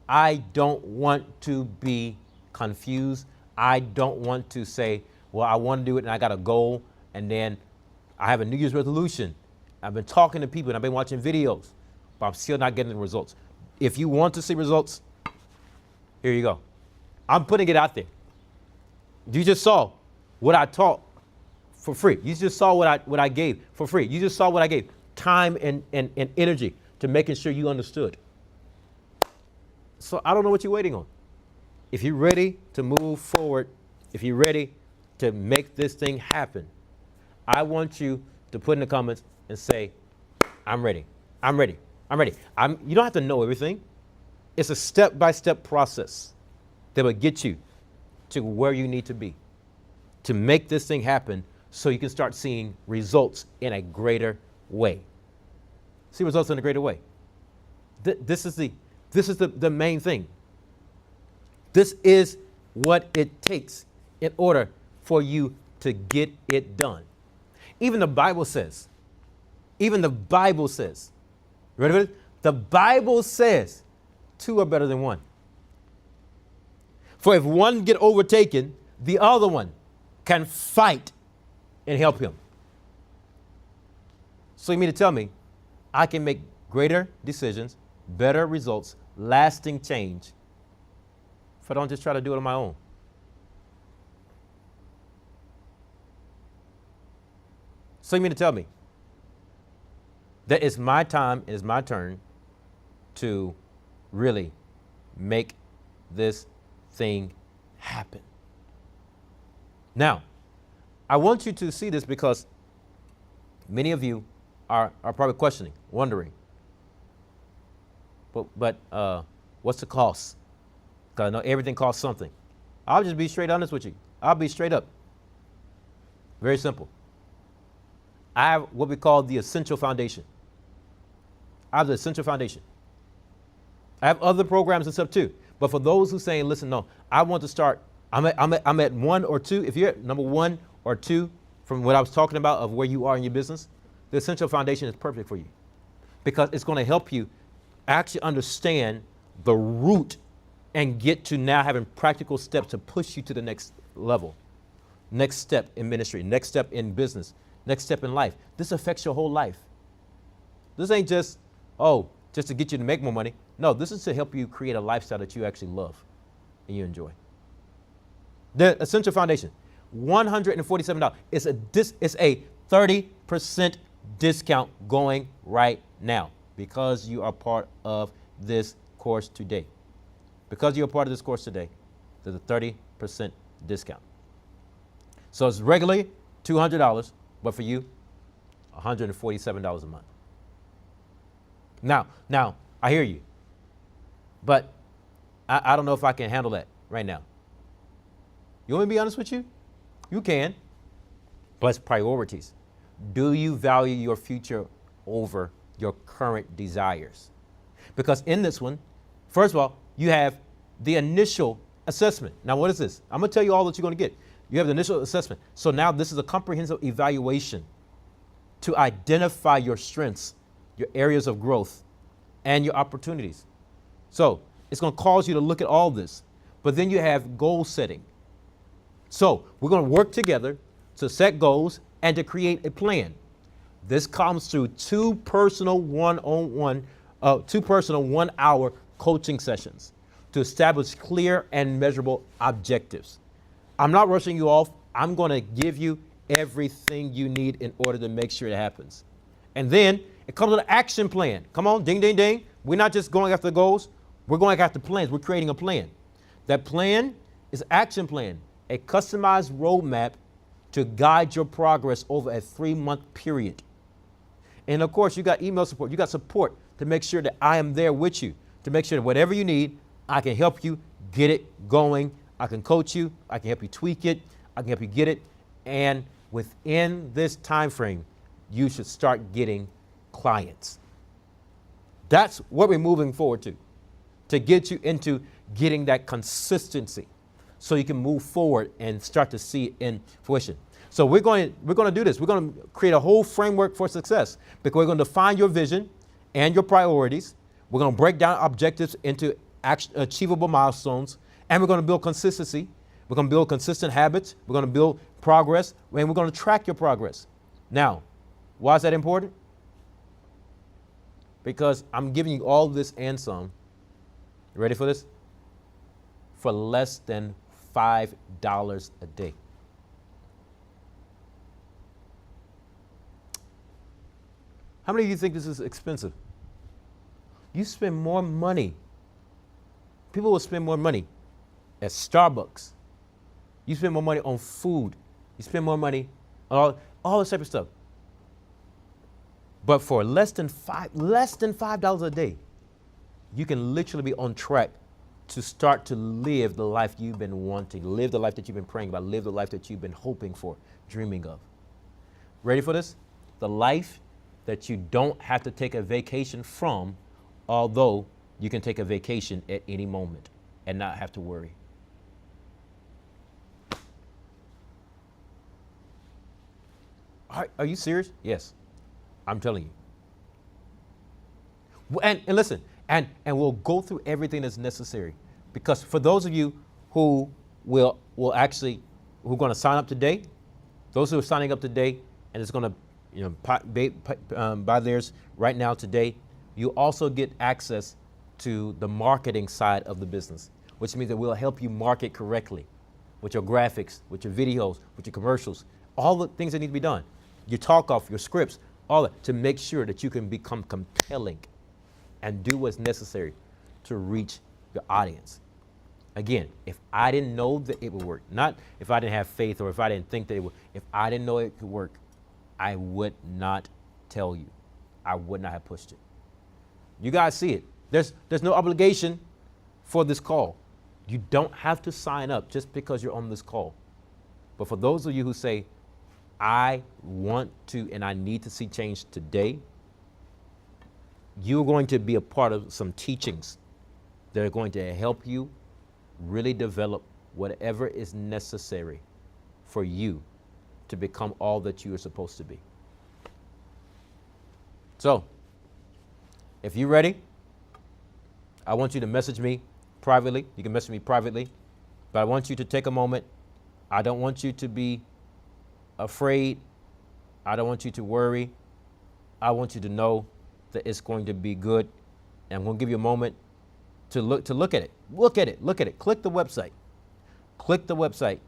I don't want to be confused. I don't want to say, well, I want to do it and I got a goal and then I have a New Year's resolution. I've been talking to people and I've been watching videos, but I'm still not getting the results. If you want to see results, here you go. I'm putting it out there. You just saw what I taught for free. You just saw what I gave for free. You just saw what I gave, time and energy to making sure you understood. So I don't know what you're waiting on. If you're ready to move forward, if you're ready to make this thing happen, I want you to put in the comments and say, I'm ready. I'm ready. I'm ready. You don't have to know everything. It's a step-by-step process that will get you to where you need to be to make this thing happen so you can start seeing results in a greater way. See results in a greater way. This is the main thing. This is what it takes in order for you to get it done. Even the Bible says, ready for this? The Bible says 2 are better than 1. For if one get overtaken, the other one can fight and help him. So you mean to tell me I can make greater decisions, better results, lasting change if I don't just try to do it on my own? So you mean to tell me that it's my time, it's my turn to really make this thing happen? Now, I want you to see this because many of you are probably questioning, wondering, but what's the cost? Because I know everything costs something. I'll just be straight honest with you. I'll be straight up. Very simple. I have what we call the essential foundation. I have the essential foundation. I have other programs and stuff too. But for those who saying, listen, no, I want to start, I'm at 1 or 2. If you're at number 1 or 2 from what I was talking about of where you are in your business, the essential foundation is perfect for you because it's going to help you actually understand the root and get to now having practical steps to push you to the next level, next step in ministry, next step in business, next step in life. This affects your whole life. This ain't just, just to get you to make more money. No, this is to help you create a lifestyle that you actually love and you enjoy. The essential foundation, $147. It's a 30% discount going right now because you are part of this course today. Because you're a part of this course today, there's a 30% discount. So it's regularly $200, but for you, $147 a month. Now, I hear you, but I don't know if I can handle that right now. You want me to be honest with you? You can, but it's priorities. Do you value your future over your current desires? Because in this one, first of all, you have the initial assessment. Now, what is this? I'm going to tell you all that you're going to get. You have the initial assessment. So now this is a comprehensive evaluation to identify your strengths, your areas of growth, and your opportunities. So it's going to cause you to look at all this. But then you have goal setting. So we're going to work together to set goals and to create a plan. This comes through 2 personal 1-hour coaching sessions to establish clear and measurable objectives. I'm not rushing you off. I'm going to give you everything you need in order to make sure it happens. And then it comes with an action plan. Come on, ding, ding, ding. We're not just going after goals. We're going after plans. We're creating a plan. That plan is an action plan, a customized roadmap to guide your progress over a 3-month period. And of course, you got email support. You got support to make sure that I am there with you, to make sure that whatever you need, I can help you get it going. I can coach you. I can help you tweak it. I can help you get it. And within this time frame, you should start getting clients. That's what we're moving forward to get you into getting that consistency so you can move forward and start to see it in fruition. So we're going to do this. We're going to create a whole framework for success because we're going to define your vision and your priorities. We're going to break down objectives into achievable milestones, and we're going to build consistency. We're going to build consistent habits. We're going to build progress, and we're going to track your progress. Now, why is that important? Because I'm giving you all this and some. You ready for this? For less than $5 a day. How many of you think this is expensive? You spend more money. People will spend more money at Starbucks. You spend more money on food. You spend more money on all this type of stuff. But for less than $5 a day, you can literally be on track to start to live the life you've been wanting, live the life that you've been praying about, live the life that you've been hoping for, dreaming of. Ready for this? The life that you don't have to take a vacation from, although you can take a vacation at any moment and not have to worry. Are you serious? Yes, I'm telling you. And listen, and we'll go through everything that's necessary, because for those of you who will actually, who are going to sign up today, those who are signing up today, and it's going to buy theirs right now today, you also get access to the marketing side of the business, which means that we'll help you market correctly with your graphics, with your videos, with your commercials, all the things that need to be done, your talk off, your scripts, all that, to make sure that you can become compelling and do what's necessary to reach your audience. Again, if I didn't know that it would work, not if I didn't have faith or if I didn't think that it would, if I didn't know it could work, I would not tell you. I would not have pushed it. You guys see it. There's no obligation for this call. You don't have to sign up just because you're on this call. But for those of you who say, I want to and I need to see change today, you're going to be a part of some teachings that are going to help you really develop whatever is necessary for you to become all that you are supposed to be. So, if you're ready, I want you to message me privately. You can message me privately, but I want you to take a moment. I don't want you to be afraid. I don't want you to worry. I want you to know that it's going to be good. And I'm going to give you a moment to look at it. Look at it. Click the website. Click the website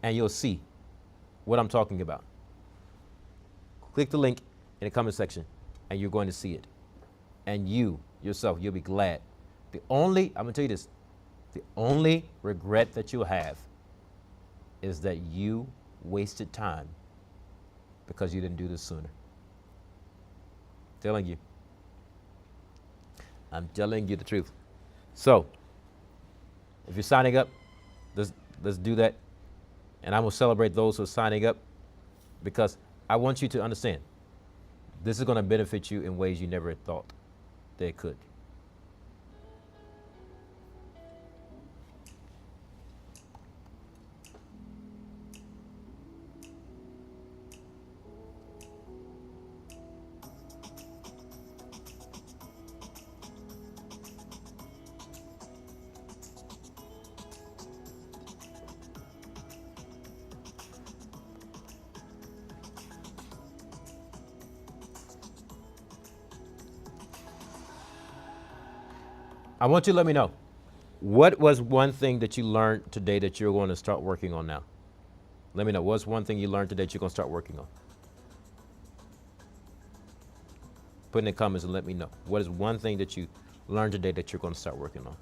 and you'll see what I'm talking about. Click the link in the comment section and you're going to see it. And you yourself, you'll be glad. I'm going to tell you this, the only regret that you'll have is that you wasted time because you didn't do this sooner. Telling you. I'm telling you the truth. So, if you're signing up, let's do that. And I will celebrate those who are signing up, because I want you to understand this is going to benefit you in ways you never thought they could. I want you to let me know, what was one thing that you learned today that you're going to start working on now? Let me know. What's one thing you learned today that you're going to start working on? Put in the comments and let me know. What is one thing that you learned today that you're going to start working on?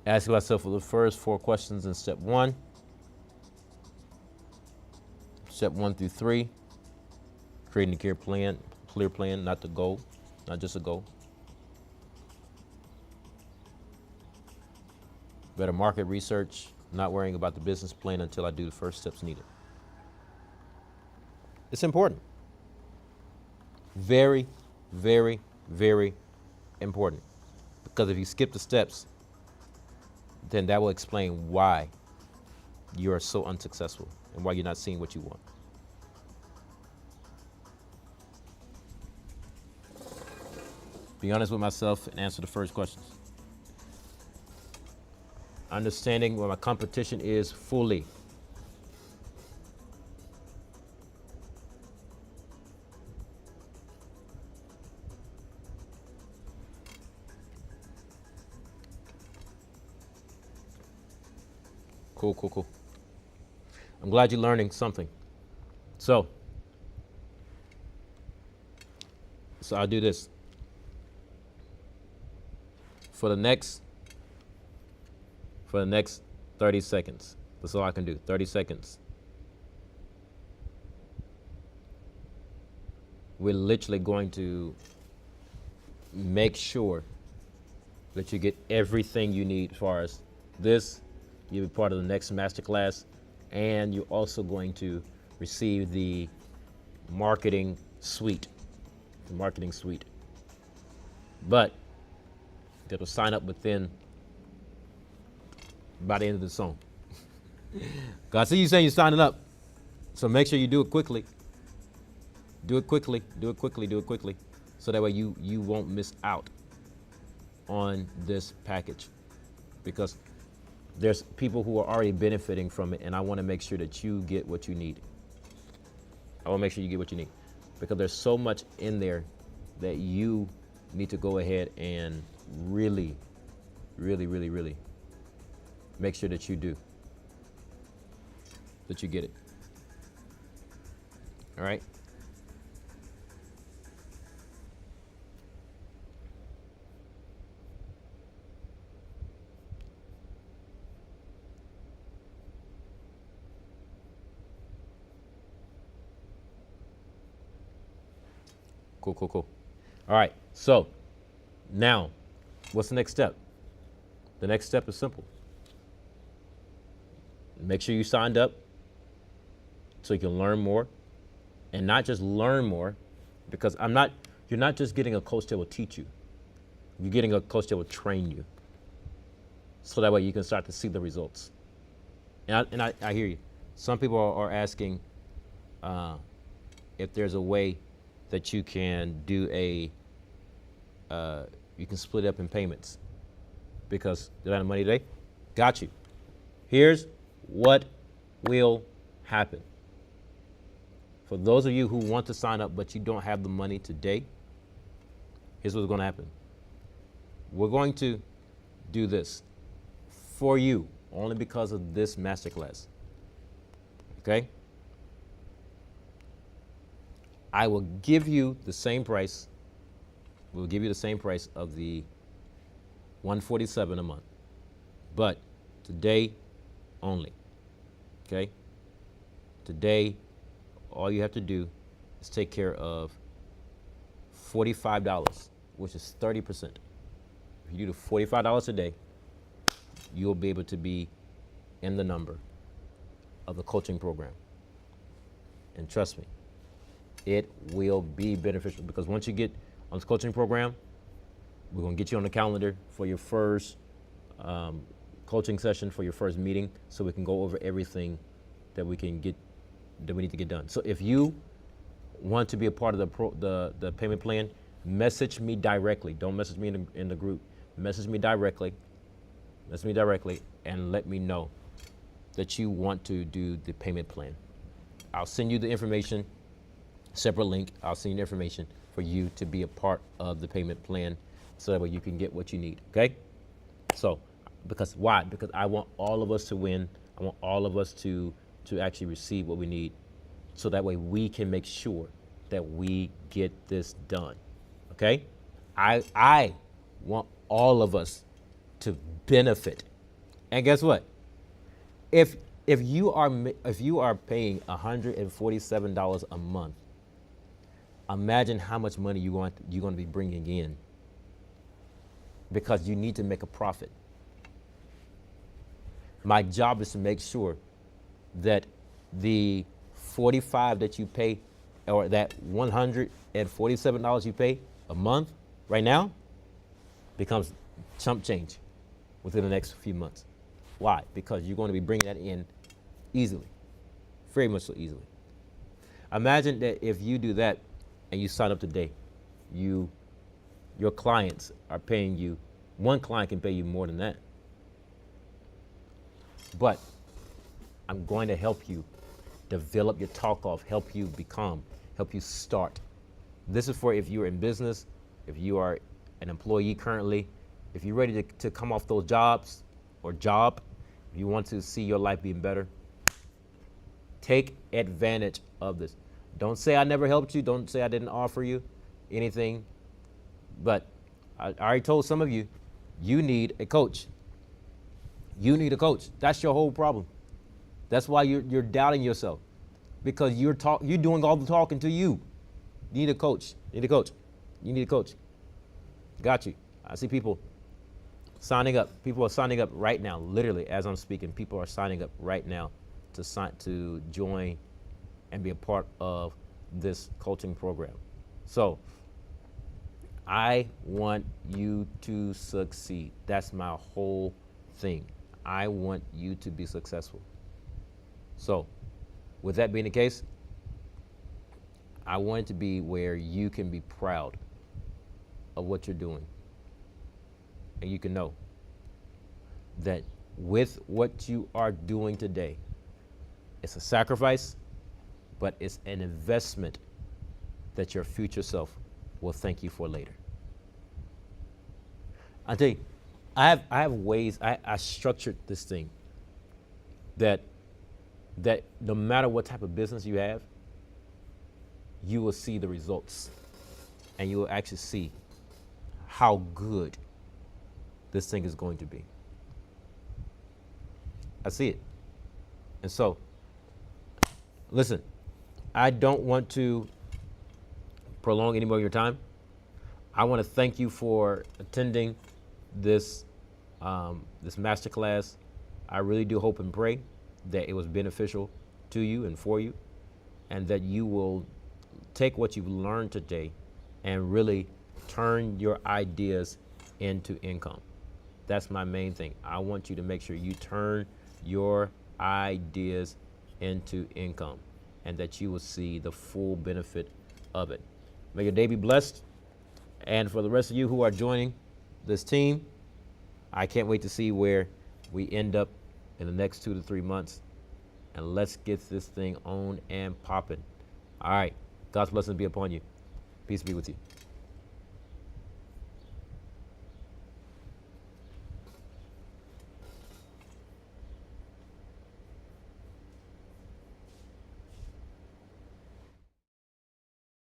Ask yourself the first 4 questions in step 1. Step 1 through 3. Creating a clear plan, not the goal, not just a goal. Better market research, not worrying about the business plan until I do the first steps needed. It's important. Very, very, very important. Because if you skip the steps, then that will explain why you are so unsuccessful and why you're not seeing what you want. Be honest with myself and answer the first questions. Understanding where my competition is fully. Cool, cool, cool. I'm glad you're learning something. So I'll do this. For the next 30 seconds. That's all I can do. 30 seconds. We're literally going to make sure that you get everything you need as far as this. You'll be part of the next masterclass, and you're also going to receive the marketing suite. The marketing suite. But you have to sign up within by the end of the song. I see you saying you're signing up, so make sure you do it quickly. Do it quickly. Do it quickly. Do it quickly, so that way you won't miss out on this package, because there's people who are already benefiting from it, and I want to make sure that you get what you need. I want to make sure you get what you need, because there's so much in there that you need to go ahead and really, really, really, really make sure that you do, that you get it. All right? Cool, cool, cool. All right, so now, what's the next step? The next step is simple. Make sure you signed up so you can learn more, and not just learn more, because you're not just getting a coach that will teach you. You're getting a coach that will train you, so that way you can start to see the results. And I hear you. Some people are asking if there's a way that you can do you can split up in payments, because the amount of money today. Got you. Here's what will happen. For those of you who want to sign up but you don't have the money today, here's what's going to happen. We're going to do this for you only because of this masterclass. Okay? I will give you the same price. We'll give you the same price of the $147 a month, but today only. Okay? Today, all you have to do is take care of $45, which is 30%. If you do the $45 a day, you'll be able to be in the number of the coaching program. And trust me, it will be beneficial, because once you get on this coaching program, we're going to get you on the calendar for your first coaching session, for your first meeting, so we can go over everything that we need to get done. So if you want to be a part of the payment plan, message me directly. Don't message me in the group. Message me directly. And let me know that you want to do the payment plan. I'll send you the information. Separate link. I'll send you the information for you to be a part of the payment plan, so that way you can get what you need. Okay? So, why? Because I want all of us to win. I want all of us to actually receive what we need, so that way we can make sure that we get this done. Okay? I want all of us to benefit. And guess what? If you are paying $147 a month, imagine how much money you're going to be bringing in, because you need to make a profit. My job is to make sure that the $45 that you pay, or that $147 you pay a month right now, becomes chump change within the next few months. Why? Because you're going to be bringing that in easily, very much so easily. Imagine that if you do that and you sign up today, your clients are paying you. One client can pay you more than that. But I'm going to help you develop your talk off, help you become, help you start. This is for if you're in business, if you are an employee currently, if you're ready to come off those jobs or job, if you want to see your life being better, take advantage of this. Don't say I never helped you. Don't say I didn't offer you anything. But I already told some of you, you need a coach. You need a coach. That's your whole problem. That's why you're doubting yourself, because you're doing all the talking to you. You need a coach. You need a coach. You need a coach. Got you. I see people signing up. People are signing up right now. Literally, as I'm speaking, people are signing up right now to join and be a part of this coaching program. So I want you to succeed. That's my whole thing. I want you to be successful. So with that being the case, I want it to be where you can be proud of what you're doing. And you can know that with what you are doing today, it's a sacrifice, but it's an investment that your future self will thank you for later. I tell you, I have ways, I structured this thing that no matter what type of business you have, you will see the results, and you will actually see how good this thing is going to be. I see it. And so, listen, I don't want to prolong any more of your time. I want to thank you for attending this masterclass. I really do hope and pray that it was beneficial to you and for you, and that you will take what you've learned today and really turn your ideas into income. That's my main thing. I want you to make sure you turn your ideas into income, and that you will see the full benefit of it. May your day be blessed. And for the rest of you who are joining this team, I can't wait to see where we end up in the next 2 to 3 months. And let's get this thing on and popping. All right. God's blessings be upon you. Peace be with you.